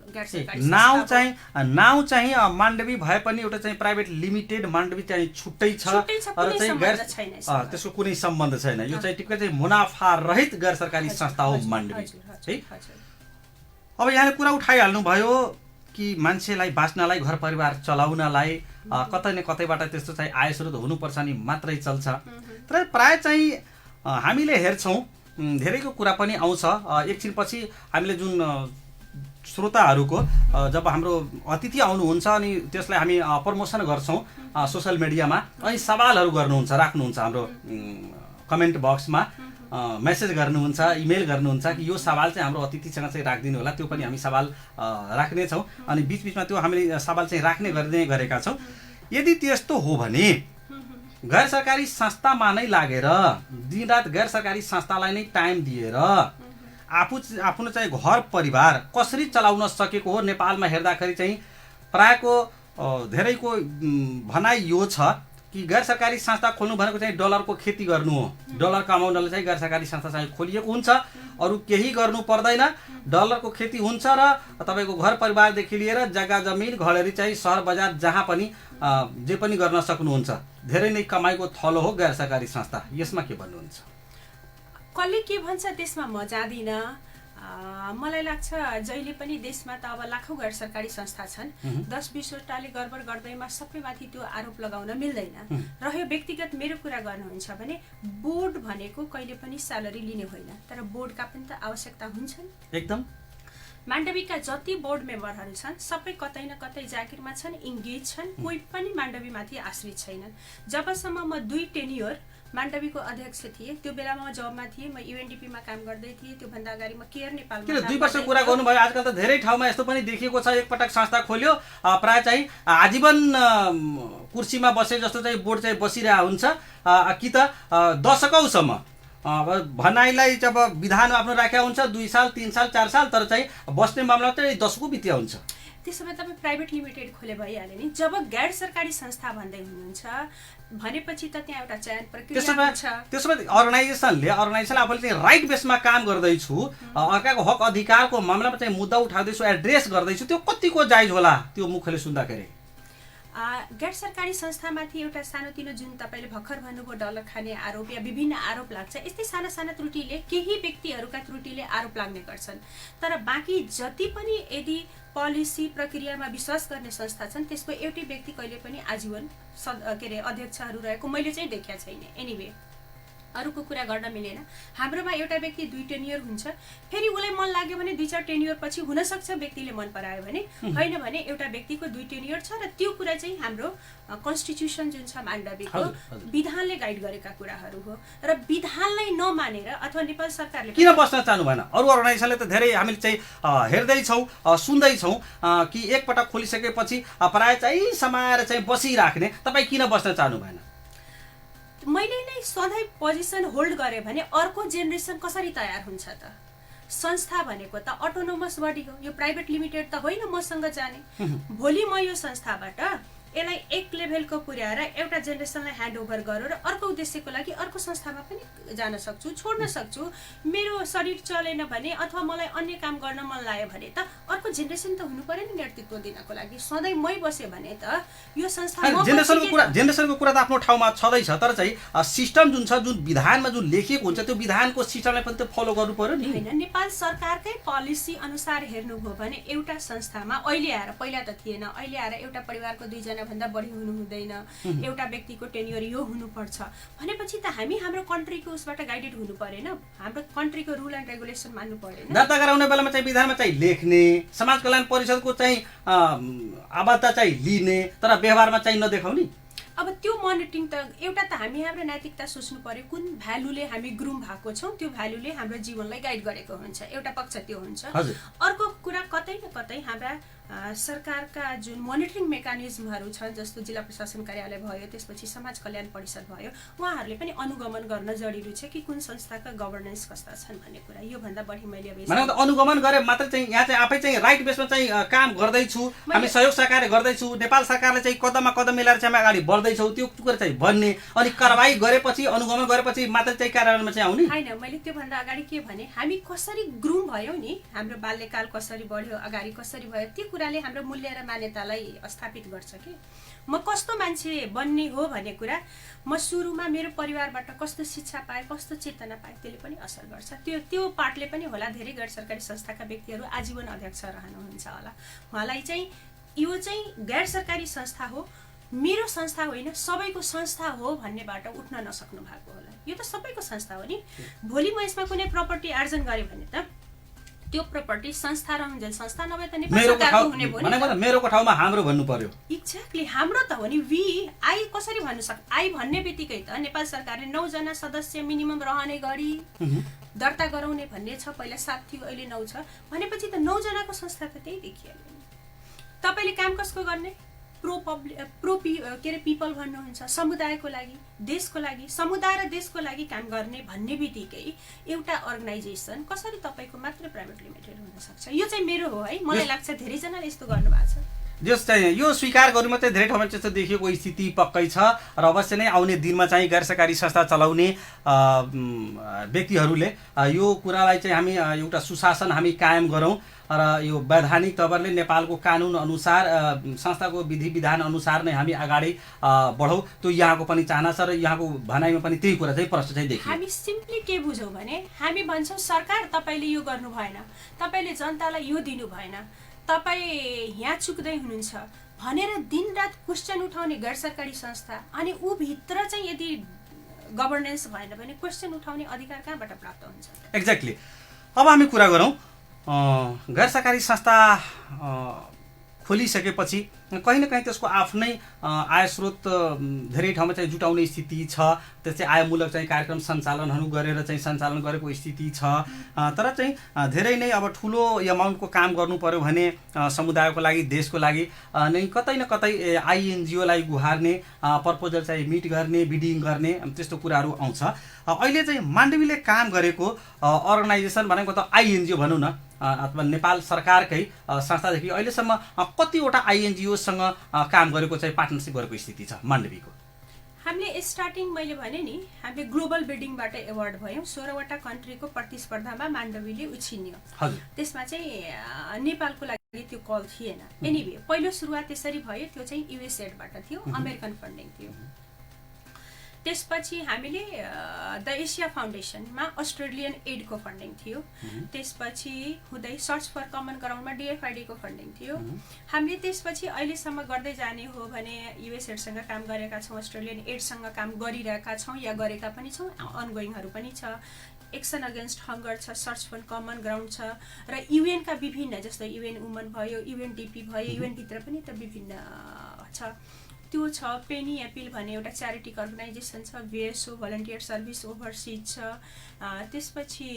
गैर सरकारी नाउ चाहिँ मान्डवी भए पनि एउटा चाहिँ प्राइभेट लिमिटेड मान्डवी चाहिँ छुट्टै छ र चाहिँ त्यसको कुनै सम्बन्ध छैन। यो चाहिँ टिपिकल चाहिँ मुनाफा रहित गैर सरकारी संस्था हो मान्डवी है। अब यहाँले कुरा उठाइहाल्नु भयो कि मान्छेलाई बाँच्नलाई, घर परिवार चलाउनलाई कतै न कतैबाट त्यस्तो चाहिँ आय स्रोत हुनुपर्छ नि मात्रै चल्छ। तर प्राय चाहिँ हामीले हेर्छौँ धेरैको कुरा पनि आउँछ। एकछिनपछि हामीले जुन श्रोताहरूको जब हाम्रो अतिथि आउनुहुन्छ अनि त्यसलाई हामी प्रमोसन गर्छौँ सोसल मिडियामा, अनि सवालहरू गर्नुहुन्छ, राख्नुहुन्छ हाम्रो कमेन्ट बक्समा, मेसेज गर्नुहुन्छ, इमेल गर्नुहुन्छ कि यो सवाल चाहिँ हाम्रो अतिथिसँग चाहिँ राखिदिनु होला। त्यो पनि हामी सवाल राख्नेछौँ अनि बिचबिचमा त्यो हामीले सवाल चाहिँ राख्ने गर्दै गरेका छौँ। यदि त्यस्तो हो भने गैर सरकारी संस्थामा नै लागेर दिनरात गैर सरकारी संस्थालाई नै टाइम दिएर आफ्नो चाहिँ घर परिवार कसरी चलाउन सकेको हो? नेपालमा हेर्दाखेरि चाहिँ प्रायको धेरैको भनाइ यो छ कि गैर सरकारी संस्था खोल्नु भनेको चाहिँ डलरको खेती गर्नु हो। डलर कमाउनलाई चाहिँ गैर सरकारी संस्था चाहिँ खोलिएको हुन्छ, अरू केही गर्नु पर्दैन, डलरको खेती हुन्छ र तपाईँको घर परिवारदेखि लिएर जग्गा जमिन घडेरी चाहिँ सहर बजार जहाँ पनि जे पनि गर्न सक्नुहुन्छ। धेरै नै कमाइको थलो हो गैर सरकारी संस्था। यसमा के भन्नुहुन्छ? कसले के भन्छ त्यसमा म जाँदिनँ। मलाई लाग्छ जहिले पनि देशमा त अब लाखौँ गैर सरकारी संस्था छन्, 10-20वटाले गडबड गर्दैमा सबैमाथि त्यो आरोप लगाउन मिल्दैन। रह्यो व्यक्तिगत मेरो कुरा गर्नुहुन्छ भने बोर्ड भनेको कहिले पनि स्यालेरी लिने होइन, तर बोर्डका पनि त आवश्यकता हुन्छन्। एकदम मान्डवीका जति बोर्ड मेम्बरहरू छन् सबै कतै न कतै जागिरमा छन्, इङ्गेज छन्, कोही पनि मान्डवीमाथि आश्रित छैनन्। जबसम्म म 2 टेन्योर मान्डवीको अध्यक्ष थिएँ, त्यो बेलामा म जबमा थिएँ, म युएनडीपीमा काम गर्दै थिएँ। त्योभन्दा अगाडि म केयर नेपालमा। किन 2 वर्ष कुरा गर्नुभयो? आजकल त धेरै ठाउँमा यस्तो पनि देखिएको छ, एकपटक संस्था खोल्यो प्राय चाहिँ आजीवन कुर्सीमा बसे जस्तो चाहिँ बोर्ड चाहिँ बसिरहेको हुन्छ कि त दशकौँसम्म भनाइलाई जब विधानमा आफ्नो राखेको हुन्छ 2 साल 3 साल 4 साल, तर चाहिँ बस्ने मामला चाहिँ दशकौँ बित्या हुन्छ। त्यसो भए तपाईँ प्राइभेट लिमिटेड खोले भइहाल्यो नि। जब गैर सरकारी संस्था भन्दै हुनुहुन्छ भनेपछि त त्यहाँ एउटा चयन प्रक्रिया हुन्छ। त्यसो भए अर्गनाइजेसनले आफूले चाहिँ राइट बेसमा काम गर्दैछु, अर्काको हक अधिकारको मामलामा चाहिँ मुद्दा उठाउँदैछु, एड्रेस गर्दैछु, त्यो कतिको जायज होला त्यो मुखले सुन्दाखेरि? गैर सरकारी संस्थामाथि एउटा सानोतिनो जुन तपाईँले भर्खर भन्नुभयो डलर खाने आरोप या विभिन्न आरोप लाग्छ, यस्तै साना साना त्रुटिले केही व्यक्तिहरूका त्रुटिले आरोप लाग्ने गर्छन्। तर बाँकी जति पनि यदि पोलिसी प्रक्रियामा विश्वास गर्ने संस्था छन् त्यसको एउटै व्यक्ति कहिले पनि आजीवन अध्यक्षहरू रहेको मैले चाहिँ देखेको छैन। एनिवे अरूको कुरा गर्न मिलेन। हाम्रोमा एउटा व्यक्ति 2 टेन्युर हुन्छ, फेरि उसलाई मन लाग्यो भने 2-4 टेन्युर पछि हुनसक्छ व्यक्तिले मन परायो भने, होइन भने एउटा व्यक्तिको 2 टेन्युर छ। र त्यो कुरा चाहिँ हाम्रो कन्स्टिट्युसन जुन छ माण्डवीको विधानले गाइड गरेका कुराहरू हो। र विधानलाई नमानेर अथवा नेपाल सरकारले किन बस्न चाहनु भएन? अरू अर्गनाइजेसनले त धेरै हामीले चाहिँ हेर्दैछौँ सुन्दैछौँ कि एकपटक खोलिसकेपछि प्राय चाहिँ समाएर चाहिँ बसिराख्ने, तपाईँ किन बस्न चाहनु भएन? मैले नै सधैँ पोजिसन होल्ड गरेँ भने अर्को जेनेरेसन कसरी तयार हुन्छ त? संस्था भनेको त अटोनोमस बडी हो, यो प्राइभेट लिमिटेड त होइन मसँग जाने। भोलि म यो संस्थाबाट यसलाई एक लेभलको पुर्याएर एउटा जेनेरेसनलाई ह्यान्डओभर गरेर अर्को उद्देश्यको लागि अर्को संस्थामा पनि जान सक्छु, छोड्न सक्छु। मेरो शरीर चलेन भने अथवा मलाई अन्य काम गर्न मन लाग्यो भने त अर्को जेनेरेसन त हुनु पर्यो नि नेतृत्व दिनको लागि। सधैँ मै बसेँ भने त यो संस्था जेनेरेसनको कुरा त आफ्नो ठाउँमा छँदैछ, तर चाहिँ सिस्टम जुन छ, जुन विधानमा जुन लेखिएको हुन्छ त्यो विधानको सिस्टमलाई पनि त फलो गर्नु पर्यो नि। होइन, नेपाल सरकारकै पोलिसी अनुसार हेर्नुभयो भने एउटा संस्थामा अहिले आएर, पहिला त थिएन, अहिले आएर एउटा परिवारको 2 जना भन्दा बढी हुनु हुँदैन, एउटा व्यक्तिको टेन्युर यो हुनुपर्छ भनेपछि त हामी हाम्रो कन्ट्रीको उसबाट गाइडेड हुनु परेन, हाम्रो कन्ट्रीको रुल एन्ड रेगुलेसन मान्नु परेन। दर्ता गराउने बेलामा चाहिँ विधानमा चाहिँ लेख्ने, समाज कल्याण परिषदको चाहिँ आबद्धता चाहिँ लिने, तर व्यवहारमा चाहिँ नदेखाउने। अब त्यो मोनिटरिङ त एउटा त हामी हाम्रो नैतिकता सोच्नु पर्यो, कुन भ्यालुले हामी ग्रुम भएको छौँ त्यो भ्यालुले हाम्रो जीवनलाई गाइड गरेको हुन्छ, एउटा पक्ष त्यो हुन्छ। अर्को कुरा कतै न कतै हाम्रा सरकारका जुन मोनिटरिङ मेकानिजमहरू छन्, जस्तो जिल्ला प्रशासन कार्यालय भयो, त्यसपछि समाज कल्याण परिषद भयो, उहाँहरूले पनि अनुगमन गर्न जरुरी छ कि कुन संस्थाका गभर्नेन्स कस्ता छन् भन्ने कुरा। यो भन्दा बढी मैले अब अनुगमन गरे मात्र चाहिँ यहाँ चाहिँ आफै चाहिँ राइट बेसमा चाहिँ काम गर्दैछु, हामी सहयोग सहकार्य गर्दैछु, नेपाल सरकारले चाहिँ कदममा कदम मिलाएर चाहिँ अगाडि बढ्दैछौँ त्यो कुरा चाहिँ भन्ने, अनि कारबाही गरेपछि अनुगमन गरेपछि मात्र चाहिँ कार्यालयमा चाहिँ आउने होइन। मैले त्यो भन्दा अगाडि के भने, हामी कसरी ग्रुम भयौँ नि, हाम्रो बाल्यकाल कसरी बढ्यो, अगाडि कसरी भयो, त्यो कुराले हाम्रो मूल्य र मान्यतालाई स्थापित गर्छ कि म कस्तो मान्छे बन्ने हो भन्ने कुरा म सुरुमा मेरो परिवारबाट कस्तो शिक्षा पाएँ, कस्तो चेतना पाएँ, त्यसले पनि असर गर्छ। त्यो पार्टले पनि होला धेरै गैर सरकारी संस्थाका व्यक्तिहरू आजीवन अध्यक्ष रहनुहुन्छ होला, उहाँलाई चाहिँ यो चाहिँ गैर सरकारी संस्था हो, मेरो संस्था होइन, सबैको संस्था हो भन्नेबाट उठ्न नसक्नु भएको होला। यो त सबैको संस्था हो नि। भोलि म यसमा कुनै प्रपर्टी आर्जन गरेँ भने त त्यो प्रपर्टी संस्था रहन्छ, संस्था नभए त नेपाल सरकारको हुने भयो नि। मेरोको ठाउँमा हाम्रो भन्नु पर्यो। एक्ज्याक्टली, हाम्रो त हो नि। वी आई कसरी भन्नु सक्छ? आई भन्ने बित्तिकै त नेपाल सरकारले 9 जना सदस्य मिनिमम रहने गरी दर्ता गराउने भन्ने छ। पहिला 7 थियो, अहिले 9 छ भनेपछि त 9 जनाको संस्था त त्यही देखिहाल्यो। तपाईले काम कसको गर्ने? पिपल भन्नुहुन्छ, समुदायको लागि, देशको लागि, समुदाय र देशको लागि काम गर्ने भन्ने बित्तिकै एउटा अर्गनाइजेसन कसरी तपाईँको मात्र प्राइभेट लिमिटेड हुन सक्छ? यो चाहिँ मेरो हो है, मलाई लाग्छ धेरैजनाले यस्तो गर्नुभएको छ। जस चाहिँ यो स्वीकार गर्नु मात्रै धेरै ठाउँमा त्यस्तो देखिएको स्थिति पक्कै छ र अवश्य नै आउने दिनमा चाहिँ गैर सरकारी संस्था चलाउने व्यक्तिहरूले यो कुरालाई चाहिँ हामी एउटा सुशासन हामी कायम गरौँ र यो वैधानिक तवरले नेपालको कानुन अनुसार संस्थाको विधि विधान अनुसार नै हामी अगाडि बढौँ, त्यो यहाँको पनि चाहना छ र यहाँको भनाइमा पनि त्यही कुरा चाहिँ प्रश्न चाहिँ देखियो। हामी सिम्पली के बुझौँ भने हामी भन्छौँ सरकार तपाईँले यो गर्नु भएन, तपाईँले जनतालाई यो दिनु भएन, तपाईँ यहाँ चुक्दै हुनुहुन्छ भनेर दिनरात क्वेसन उठाउने गैर सरकारी संस्था, अनि ऊ भित्र चाहिँ यदि गभर्नेन्स भएन भने क्वेसन उठाउने अधिकार कहाँबाट प्राप्त हुन्छ? एक्ज्याक्टली। अब हामी कुरा गरौँ गैर सरकारी संस्था खोलिसकेपछि कहीँ न कहीँ त्यसको आफ्नै आय स्रोत धेरै ठाउँमा चाहिँ जुटाउने स्थिति छ। त्यसै आयमूलक चाहिँ कार्यक्रम सञ्चालनहरू गरेर चाहिँ सञ्चालन गरेको स्थिति छ। तर चाहिँ धेरै नै अब ठुलो एमाउन्टको काम गर्नु पर्यो भने समुदायको लागि, देशको लागि नै कतै न कतै आइएनजिओलाई गुहार्ने, प्रपोजल चाहिँ मिट गर्ने, बिडिङ गर्ने त्यस्तो कुराहरू आउँछ। अहिले चाहिँ माण्डवीले काम गरेको अर्गनाइजेसन भनेको त आइएनजिओ भनौँ न, अथवा नेपाल सरकारकै संस्थादेखि अहिलेसम्म कतिवटा आइएनजिओसँग काम गरेको चाहिँ पार्टनरसिप गरेको स्थिति छ माण्डवीको? हामीले स्टार्टिङ मैले भने नि, हामीले ग्लोबल बिडिङबाट एवार्ड भयौँ। 16वटा कन्ट्रीको प्रतिस्पर्धामा माण्डवीले उछिन्यो। त्यसमा चाहिँ नेपालको लागि त्यो कल थिएन। एनिवे पहिलो सुरुवात त्यसरी भयो, त्यो चाहिँ युएसएडबाट थियो, अमेरिकन फन्डिङ थियो। त्यसपछि हामीले द एसिया फाउन्डेसनमा अस्ट्रेलियन एडको फन्डिङ थियो। त्यसपछि हुँदै सर्च फर कमन ग्राउन्डमा डिएफआइडीको फन्डिङ थियो। हामीले त्यसपछि अहिलेसम्म गर्दै जाने हो भने युएसएडसँग काम गरेका छौँ, अस्ट्रेलियन एडसँग काम गरिरहेका छौँ या गरेका पनि छौँ, अनगोइङहरू पनि छ। एक्सन अगेन्स्ट हङ्गर छ, सर्च फर कमन ग्राउन्ड छ, र युएनका विभिन्न जस्तो युएन वुमन भयो, युएनडिपी भयो, युएनभित्र पनि त विभिन्न छ, त्यो छ। पेनी एपिल भन्ने एउटा च्यारिटी अर्गनाइजेसन छ, VSO भलन्टियर सर्भिस ओभरसिज छ। त्यसपछि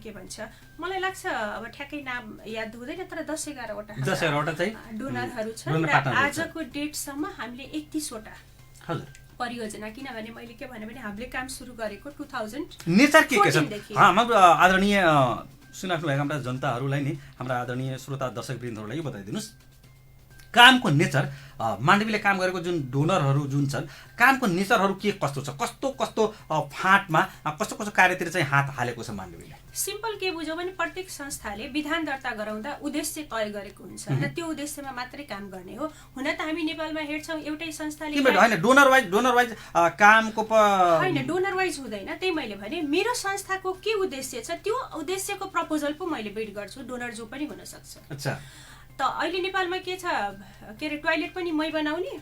के भन्छ, मलाई लाग्छ अब ठ्याक्कै नाम याद हुँदैन, तर 10-11वटा चाहिँ डोनरहरू छ। र आजको डेटसम्म हामीले 31वटा परियोजना, किनभने मैले के भने हामीले काम सुरु गरेको 2000 नेचर के छ हाम्रो आदरणीय सुनाख्नुभएका हाम्रा जनताहरूलाई नि, हाम्रा आदरणीय श्रोता दर्शकवृन्दहरूलाई यो बताइदिनुहोस्, कामको नेचर माण्डवीले काम गरेको जुन डोनरहरू जुन छन्, कामको नेचरहरू के कस्तो छ, कस्तो कस्तो फाँटमा कस्तो कस्तो कार्यतिर चाहिँ हात हालेको छ माण्डवीले? सिम्पल के बुझौँ भने प्रत्येक संस्थाले विधान दर्ता गराउँदा उद्देश्य तय गरेको हुन्छ र त्यो उद्देश्यमा मात्रै काम गर्ने हो। हुन त हामी नेपालमा हेर्छौँ एउटै संस्थाले होइन डोनर वाइज कामको होइन, डोनर वाइज हुँदैन। त्यही मैले भने मेरो संस्थाको के उद्देश्य छ त्यो उद्देश्यको प्रपोजल पो मैले बिड गर्छु, डोनर जो पनि हुन सक्छ। अच्छा, त अहिले नेपालमा के छ, के अरे टोयलेट पनि मै बनाउने,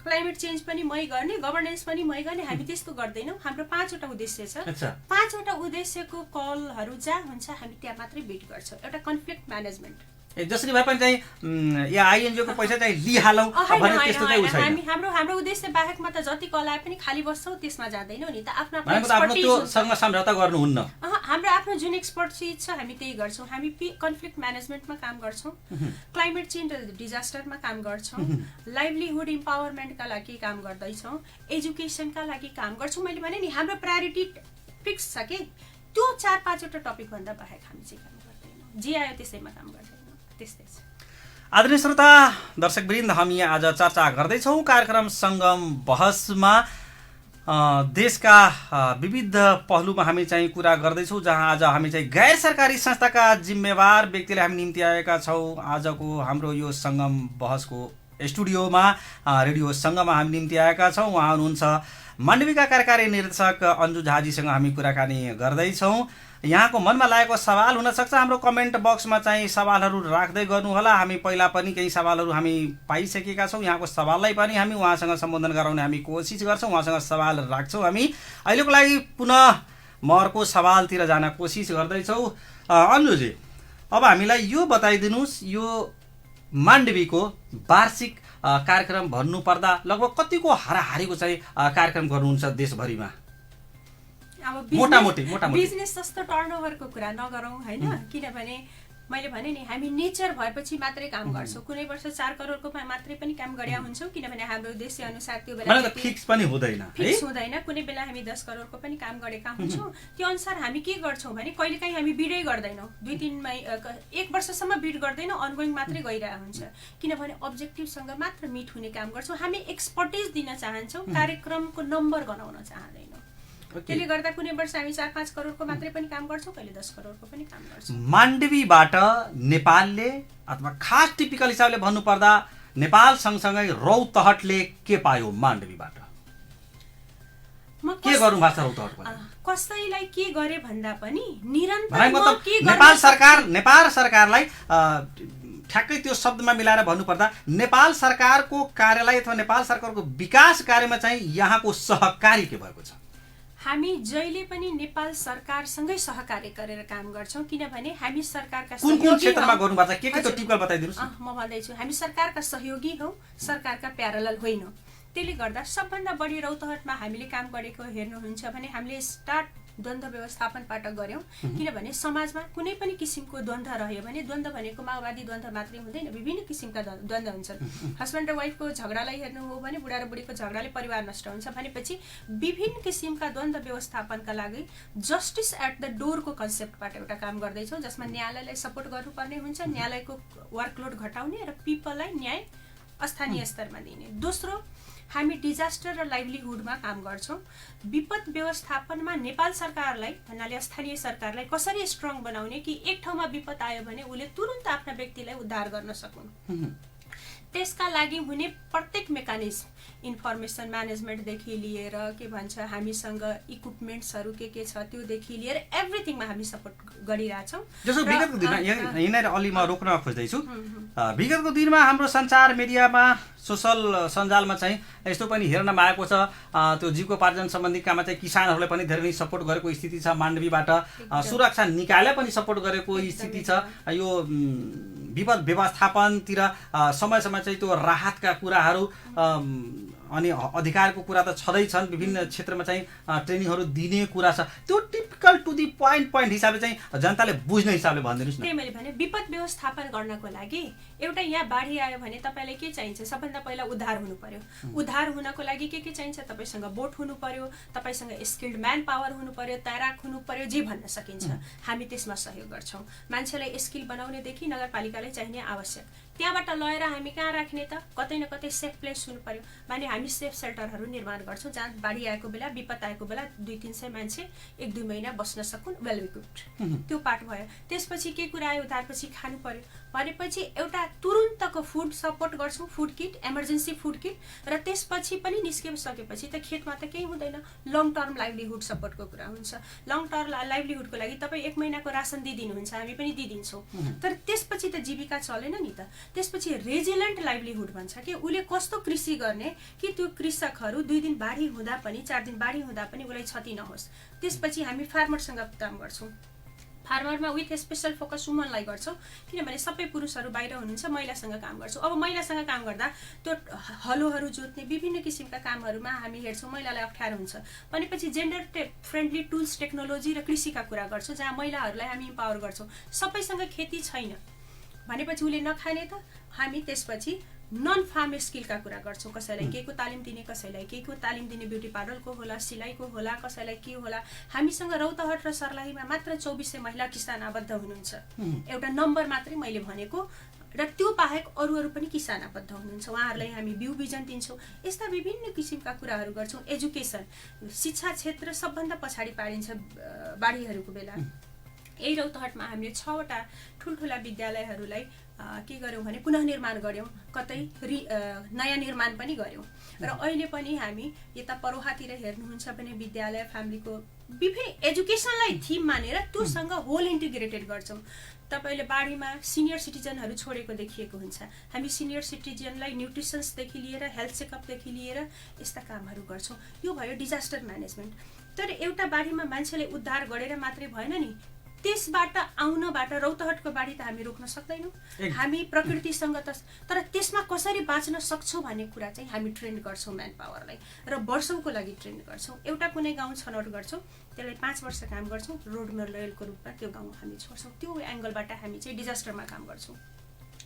क्लाइमेट चेन्ज पनि मै गर्ने, गभर्नेन्स पनि मै गर्ने, हामी त्यस्तो गर्दैनौँ। हाम्रो 5वटा उद्देश्य छ, 5वटा उद्देश्यको कलहरू जहाँ हुन्छ हामी त्यहाँ मात्रै बिड गर्छौँ। एउटा कन्फ्लिक्ट म्यानेजमेन्ट, जसरी भए पनि चाहिँ या आइएनजिओको पैसा चाहिँ लिहालौँ भने त्यस्तो चाहिँ छैन। हाम्रो उद्देश्य बाहेकमा त जति कल आए पनि खाली बस्छौँ, त्यसमा जाँदैनौँ नि त। आफ्नो त्योसँग सम्झौता गर्नुहुन्न। हाम्रो आफ्नो जुन एक्सपर्टिज छ हामी त्यही गर्छौँ। हामी कन्फ्लिक्ट म्यानेजमेन्टमा काम गर्छौँ, क्लाइमेट चेन्ज र डिजास्टरमा काम गर्छौँ, लाइभलीहुड इम्पावरमेन्टका लागि काम गर्दैछौँ, एजुकेसनका लागि काम गर्छौँ। मैले भने नि हाम्रो प्रायोरिटी फिक्स छ कि त्यो 4-5वटा टपिक भन्दा बाहेक हामी चाहिँ काम गर्दैनौँ, जे आयो त्यसैमा काम गर्दैनौँ। त्यस्तै छ। आदरणीय श्रोता दर्शकवृन्द, हामी आज चर्चा गर्दैछौँ कार्यक्रम सङ्गम बहसमा देशका विविध पहलुमा हामी चाहिँ कुरा गर्दैछौँ, जहाँ आज हामी चाहिँ गैर सरकारी संस्थाका जिम्मेवार व्यक्तिले हामी निम्ति आएका छौँ। आजको हाम्रो यो सङ्गम बहसको स्टुडियोमा रेडियो सङ्गममा हामी निम्ति आएका छौँ। उहाँ हुनुहुन्छ माण्डवीका कार्यकारी निर्देशक अन्जु झाजीसँग हामी कुराकानी गर्दैछौँ। यहाँको मनमा लागेको सवाल हुनसक्छ, हाम्रो कमेन्ट बक्समा चाहिँ सवालहरू राख्दै गर्नुहोला। हामी पहिला पनि केही सवालहरू हामी पाइसकेका छौँ, यहाँको सवाललाई पनि हामी उहाँसँग सम्बोधन गराउने हामी कोसिस गर्छौँ, उहाँसँग सवाल राख्छौँ। हामी अहिलेको लागि पुनः म अर्को सवालतिर जान कोसिस गर्दैछौँ। अन्जुजी, अब हामीलाई यो बताइदिनुहोस्, यो माण्डवीको वार्षिक कार्यक्रम भन्नुपर्दा लगभग कतिको हाराहारीको चाहिँ कार्यक्रम गर्नुहुन्छ देशभरिमा? अब मोटामोटी बिजनेस जस्तो टर्नओभरको कुरा नगरौँ होइन, किनभने मैले भने नि हामी नेचर भएपछि मात्रै काम गर्छौँ। कुनै वर्ष 4 करोडको मात्रै पनि काम गरेका हुन्छौँ, किनभने हाम्रो उद्देश्य अनुसार त्यो बेला फिक्स पनि हुँदैन, फिक्स हुँदैन। कुनै बेला हामी 10 करोडको पनि काम गरेका हुन्छौँ। त्यो अनुसार हामी के गर्छौँ भने कहिलेकाहीँ हामी बिडै गर्दैनौँ, 2-3 1 वर्षसम्म बिड गर्दैनौँ, अनगोइङ मात्रै गइरहेको हुन्छ, किनभने अब्जेक्टिभसँग मात्र मिट हुने काम गर्छौँ। हामी एक्सपर्टिज दिन चाहन्छौँ, कार्यक्रमको नम्बर गनाउन चाहँदैनौँ। त्यसले गर्दा कुनै वर्ष हामी 4-5 करोडको मात्रै पनि काम गर्छौँ, कहिले 10 करोडको पनि काम गर्छौँ। माण्डवीबाट नेपालले अथवा खास टिपिकल हिसाबले भन्नुपर्दा नेपाल सँगसँगै रौतहटले के पायो माण्डवीबाट? के गर्नु भएको छ रौतहटमा? कसैलाई के गरे भन्दा पनि निरन्तर नेपाल सरकारलाई ठ्याक्कै त्यो शब्दमा मिलाएर भन्नुपर्दा नेपाल सरकारको कार्यालय अथवा नेपाल सरकारको विकास कार्यमा चाहिँ यहाँको सहकारी के भएको छ? हामी जहिले पनि नेपाल सरकारसँगै सहकार्य गरेर काम गर्छौँ, किनभने हामी सरकारका कुन क्षेत्रमा गर्नुभएको छ? के टिपिकल बताइदिनुहोस्। म भन्दैछु, हामी सरकारका सहयोगी हौँ, सरकारका प्यारलल होइनौँ। त्यसले गर्दा सबभन्दा बढी रौतहटमा हामीले काम गरेको हेर्नुहुन्छ भने हामीले स्टार्ट द्वन्द्व व्यवस्थापनबाट गऱ्यौँ, किनभने समाजमा कुनै पनि किसिमको द्वन्द्व रह्यो भने, द्वन्द्व भनेको माओवादी द्वन्द्व मात्रै हुँदैन, विभिन्न किसिमका द्वन्द्व हुन्छन्। हस्बेन्ड र वाइफको झगडालाई हेर्नु हो भने, बुढा र बुढीको झगडाले परिवार नष्ट हुन्छ भनेपछि विभिन्न किसिमका द्वन्द्व व्यवस्थापनका लागि जस्टिस एट द डोरको कन्सेप्टबाट एउटा काम गर्दैछौँ, जसमा न्यायालयलाई सपोर्ट गर्नुपर्ने हुन्छ, न्यायालयको वर्कलोड घटाउने र पिपललाई न्याय स्थानीय स्तरमा दिने। दोस्रो, हामी डिजास्टर र लाइभलीहुडमा काम गर्छौँ। विपद व्यवस्थापनमा नेपाल सरकारलाई भन्नाले स्थानीय सरकारलाई कसरी स्ट्रङ बनाउने कि एक ठाउँमा विपद आयो भने उसले तुरुन्त आफ्ना व्यक्तिलाई उद्धार गर्न सकुन्। त्यसका लागि हुने प्रत्येक मेकानिजम, इन्फर्मेसन म्यानेजमेन्टदेखि लिएर के भन्छ हामीसँग इक्विपमेन्ट्सहरू के छ त्योदेखि लिएर एभ्रिथिङमा हामी सपोर्ट गरिरहेछौँ। जस्तो विगतको दिनमा यहीँनिर अलि म रोक्न खोज्दैछु, विगतको दिनमा हाम्रो सञ्चार मिडियामा सोसल सञ्जालमा चाहिँ यस्तो पनि हेर्नमा आएको छ, त्यो जीविकोपार्जन सम्बन्धी काममा चाहिँ किसानहरूलाई पनि धेरै नै सपोर्ट गरेको स्थिति छ, माण्डवीबाट सुरक्षा निकायलाई पनि सपोर्ट गरेको स्थिति छ। यो विपद व्यवस्थापनतिर समय समय चाहिँ त्यो राहतका कुराहरू अनि अधिकारको कुरा त छँदैछन्, विभिन्न क्षेत्रमा चाहिँ ट्रेनिङहरू दिने कुरा छ। त्यो टिपिकल टु दि पोइन्ट हिसाबले चाहिँ जनताले बुझ्ने हिसाबले भनिदिनुहोस् न। त्यही मैले भने विपद व्यवस्थापन गर्नको लागि एउटा यहाँ बाढी आयो भने तपाईँलाई के चाहिन्छ? सबभन्दा पहिला उद्धार हुनु पर्यो। उद्धार हुनको लागि के चाहिन्छ? तपाईँसँग बोट हुनु पर्यो, तपाईँसँग स्किल्ड म्यान पावर हुनु पर्यो, तैराक हुनु पर्यो, जे भन्न सकिन्छ। हामी त्यसमा सहयोग गर्छौँ। मान्छेलाई स्किल बनाउनेदेखि नगरपालिकालाई चाहिने आवश्यक, त्यहाँबाट लगेर हामी कहाँ राख्ने त? कतै न कतै सेफ प्लेस हुनु पर्यो। माने हामी सेफ सेल्टरहरू निर्माण गर्छौँ जहाँ बाढी आएको बेला, विपद आएको बेला 200-300 मान्छे 1-2 महिना बस्न सकुन्, वेल इक्विप्ड। त्यो पार्ट भयो। त्यसपछि के कुरा आयो? उद्धारपछि खानु पर्यो भनेपछि एउटा तुरुन्तको फुड सपोर्ट गर्छौँ, फुड किट, इमर्जेन्सी फुड किट। र त्यसपछि पनि निस्किसकेपछि त खेतमा त केही हुँदैन, लङ टर्म लाइभलीहुड सपोर्टको कुरा हुन्छ। लङ टर्म लाइभलीहुडको लागि तपाईँ 1 महिनाको रासन दिइदिनुहुन्छ, हामी पनि दिइदिन्छौँ। तर त्यसपछि त जीविका चलेन नि त। त्यसपछि रेजिलेन्ट लाइभलीहुड भन्छ कि उसले कस्तो कृषि गर्ने कि त्यो कृषकहरू 2 दिन बाढी हुँदा पनि 4 दिन बाढी हुँदा पनि उसलाई क्षति नहोस्। त्यसपछि हामी फार्मरसँग काम गर्छौँ। फार्मरमा विथ स्पेसल फोकस वुमनलाई गर्छौँ, किनभने सबै पुरुषहरू बाहिर हुनुहुन्छ, महिलासँग काम गर्छौँ। अब महिलासँग काम गर्दा त्यो हलोहरू जोत्ने विभिन्न किसिमका कामहरूमा हामी हेर्छौँ महिलालाई अप्ठ्यारो हुन्छ भनेपछि जेन्डर फ्रेन्डली टुल्स, टेक्नोलोजी र कृषिका कुरा गर्छौँ, जहाँ महिलाहरूलाई हामी इम्पावर गर्छौँ। सबैसँग खेती छैन भनेपछि उसले नखाने त। हामी त्यसपछि नन फार्म स्किलका कुरा गर्छौँ। कसैलाई केको तालिम दिने, कसैलाई केको तालिम दिने, ब्युटी पार्लरको होला, सिलाइको होला, कसैलाई के होला। हामीसँग रौतहट र सर्लाहीमा मात्र 2400 महिला किसान आबद्ध हुनुहुन्छ। एउटा नम्बर मात्रै मैले भनेको, र त्यो बाहेक अरू पनि किसान आबद्ध हुनुहुन्छ। उहाँहरूलाई हामी बिउ बिजन दिन्छौँ। यस्ता विभिन्न किसिमका कुराहरू गर्छौँ। एजुकेसन, शिक्षा क्षेत्र सबभन्दा पछाडि पारिन्छ बाढीहरूको बेला। यही रौतहटमा हामीले 6वटा ठुल्ठुला विद्यालयहरूलाई के गर्यौँ भने पुनःनिर्माण गर्यौँ, कतै नयाँ निर्माण पनि गर्यौँ। र अहिले पनि हामी यता परोहातिर हेर्नुहुन्छ भने विद्यालय फ्यामिलीको विभिन्न एजुकेसनलाई थिम मानेर त्योसँग होल इन्टिग्रेटेड गर्छौँ। तपाईँले बाढीमा सिनियर सिटिजनहरू छोडेको देखिएको हुन्छ। हामी सिनियर सिटिजनलाई न्युट्रिसन्सदेखि लिएर हेल्थ चेकअपदेखि लिएर यस्ता कामहरू गर्छौँ। यो भयो डिजास्टर म्यानेजमेन्ट। तर एउटा बाढीमा मान्छेले उद्धार गरेर मात्रै भएन नि, त्यसबाट आउनबाट रौतहटको बाढी त हामी रोक्न सक्दैनौँ। हामी प्रकृतिसँग तर त्यसमा कसरी बाँच्न सक्छौँ भन्ने कुरा चाहिँ हामी ट्रेन गर्छौँ म्यान पावरलाई, र वर्षौँको लागि ट्रेन गर्छौँ। एउटा कुनै गाउँ छनौट गर्छौँ, त्यसलाई 5 वर्ष काम गर्छौँ, रोड मेमोरियलको रूपमा त्यो गाउँ हामी छोड्छौँ। त्यो एङ्गलबाट हामी चाहिँ डिजास्टरमा काम गर्छौँ।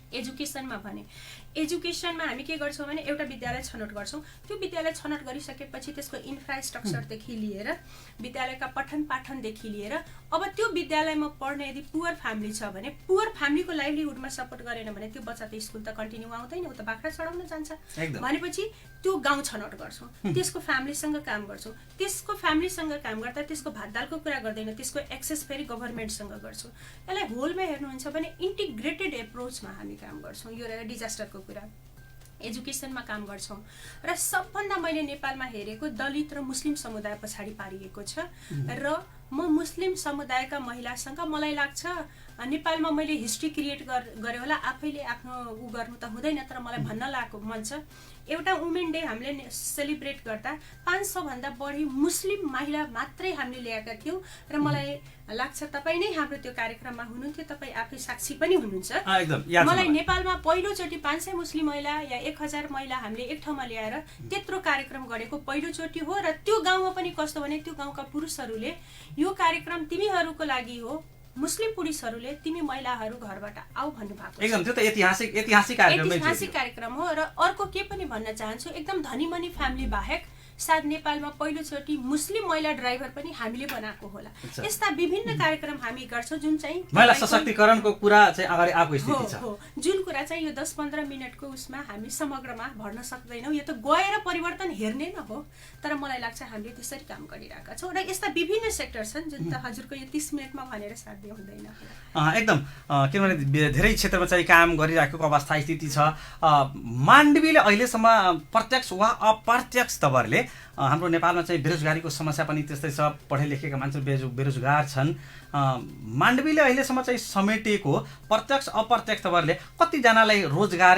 एजुकेसनमा भने एजुकेसनमा हामी के गर्छौँ भने एउटा विद्यालय छनौट गर्छौँ। त्यो विद्यालय छनौट गरिसकेपछि त्यसको इन्फ्रास्ट्रक्चरदेखि लिएर विद्यालयका पठन पाठनदेखि लिएर अब त्यो विद्यालयमा पढ्ने यदि पुवर फ्यामिली छ भने पुवर फ्यामिलीको लाइभलीहुडमा सपोर्ट गरेन भने त्यो बच्चा त स्कुल त कन्टिन्यू आउँदैन, उ त बाख्रा चढाउन जान्छ भनेपछि त्यो गाउँ छनौट गर्छौँ। त्यसको फ्यामिलीसँग काम गर्छौँ। त्यसको फ्यामिलीसँग काम गर्दा त्यसको भातदालको कुरा गर्दैन, त्यसको एक्सेस फेरि गभर्मेन्टसँग गर्छौँ। यसलाई होलमा हेर्नुहुन्छ भने इन्टिग्रेटेड एप्रोचमा हामी काम गर्छौँ। यो रहेको डिजास्टरको कुरा। एजुकेसनमा काम गर्छौँ र सबभन्दा मैले नेपालमा हेरेको दलित र मुस्लिम समुदाय पछाडि पारिएको छ। र म मुस्लिम समुदायका महिलासँग मलाई लाग्छ नेपालमा मैले हिस्ट्री क्रिएट गरेँ होला, आफैले आफ्नो गर्नु त हुँदैन, तर मलाई भन्न लागेको मन छ एउटा वुमेन डे हामीले सेलिब्रेट गर्दा 500 भन्दा बढी मुस्लिम महिला मात्रै हामीले ल्याएका थियौँ। र मलाई लाग्छ तपाईँ नै हाम्रो त्यो कार्यक्रममा हुनुहुन्थ्यो, तपाईँ आफै साक्षी पनि हुनुहुन्छ। मलाई नेपालमा पहिलोचोटि 500 मुस्लिम महिला या 1000 महिला हामीले एक ठाउँमा ल्याएर त्यत्रो कार्यक्रम गरेको पहिलोचोटि हो। र त्यो गाउँमा पनि कस्तो भने त्यो गाउँका पुरुषहरूले यो कार्यक्रम तिमीहरूको लागि हो, मुस्लिम पुरुषहरूले तिमी महिलाहरू घरबाट आऊ भन्नुभएको। एकदम त्यो त ऐतिहासिक कार्यक्रम हो। र अर्को के पनि भन्न चाहन्छु, एकदम धनीमनी फ्यामिली बाहेक सायद नेपालमा पहिलोचोटि मुस्लिम महिला ड्राइभर पनि हामीले बनाएको होला। यस्ता विभिन्न कार्यक्रम हामी गर्छौँ जुन चाहिँ महिला सशक्तिकरणको कुरा चाहिँ अगाडि आएको स्थिति छ। जुन कुरा चाहिँ यो 10-15 मिनटको उसमा हामी समग्रमा भर्न सक्दैनौँ। यो त गएर परिवर्तन हेर्ने न हो, तर मलाई लाग्छ हामीले त्यसरी काम गरिरहेका छौँ र यस्ता विभिन्न सेक्टर छन् जुन त हजुरको यो 30 मिनटमा भनेर साध्य हुँदैन। एकदम, किनभने धेरै क्षेत्रमा चाहिँ काम गरिराखेको अवस्था स्थिति छ। माण्डवीले अहिलेसम्म प्रत्यक्ष वा अप्रत्यक्ष तवरले हाम्रो नेपालमा चाहिँ बेरोजगारीको समस्या पनि त्यस्तै छ, पढे लेखेका मान्छे बेरोजगार छन्। माण्डवीले अहिलेसम्म चाहिँ समेटेको प्रत्यक्ष अप्रत्यक्ष तवरले कतिजनालाई रोजगार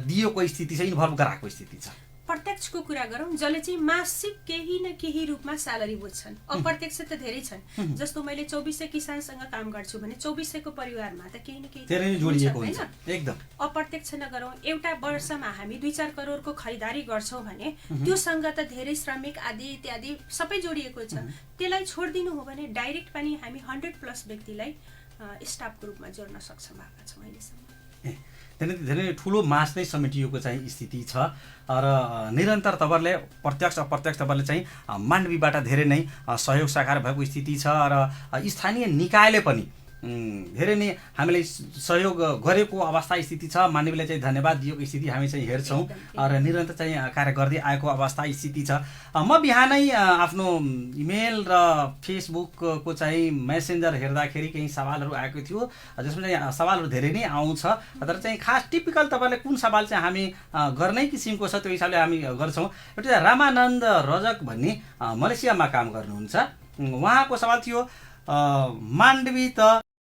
दिएको स्थिति छ, इन्भल्भ गराएको स्थिति छ? प्रत्यक्षको कुरा गरौँ, जसले चाहिँ मासिक केही न केही रूपमा स्यालेरी बुझ्छन्। अप्रत्यक्ष त धेरै छन्। जस्तो मैले 2400 किसानसँग काम गर्छु भने 2400 को परिवारमा त केही न केही जोडिएको हुन्छ। एकदम अप्रत्यक्ष नगरौँ, एउटा वर्षमा हामी 2-4 करोडको खरिदारी गर्छौँ भने त्योसँग त धेरै श्रमिक आदि इत्यादि सबै जोडिएको छ। त्यसलाई छोडिदिनु हो भने डाइरेक्ट पनि हामी 100+ व्यक्तिलाई स्टाफको रूपमा जोड्न सक्षम भएका छौँ अहिलेसम्म। धेरै ठुलो मास नै समेटिएको चाहिँ स्थिति छ र निरन्तर तवरले प्रत्यक्ष अप्रत्यक्ष तवरले चाहिँ माण्डवीबाट धेरै नै सहयोग साकार भएको स्थिति छ र स्थानीय निकायले पनि धेरै नै हामीलाई सहयोग गरेको अवस्था स्थिति छ। माण्डवीलाई चाहिँ धन्यवाद दिएको स्थिति हामी चाहिँ हेर्छौँ र निरन्तर चाहिँ कार्य गर्दै आएको अवस्था स्थिति छ। म बिहानै आफ्नो इमेल र फेसबुकको चाहिँ मेसेन्जर हेर्दाखेरि केही सवालहरू आएको थियो, जसमा चाहिँ सवालहरू धेरै नै आउँछ, तर चाहिँ खास टिपिकल तपाईँले कुन सवाल चाहिँ हामी गर्नै किसिमको छ त्यो हिसाबले हामी गर्छौँ। एउटा रामानन्द रजक भन्ने मलेसियामा काम गर्नुहुन्छ, उहाँको सवाल थियो माण्डवी त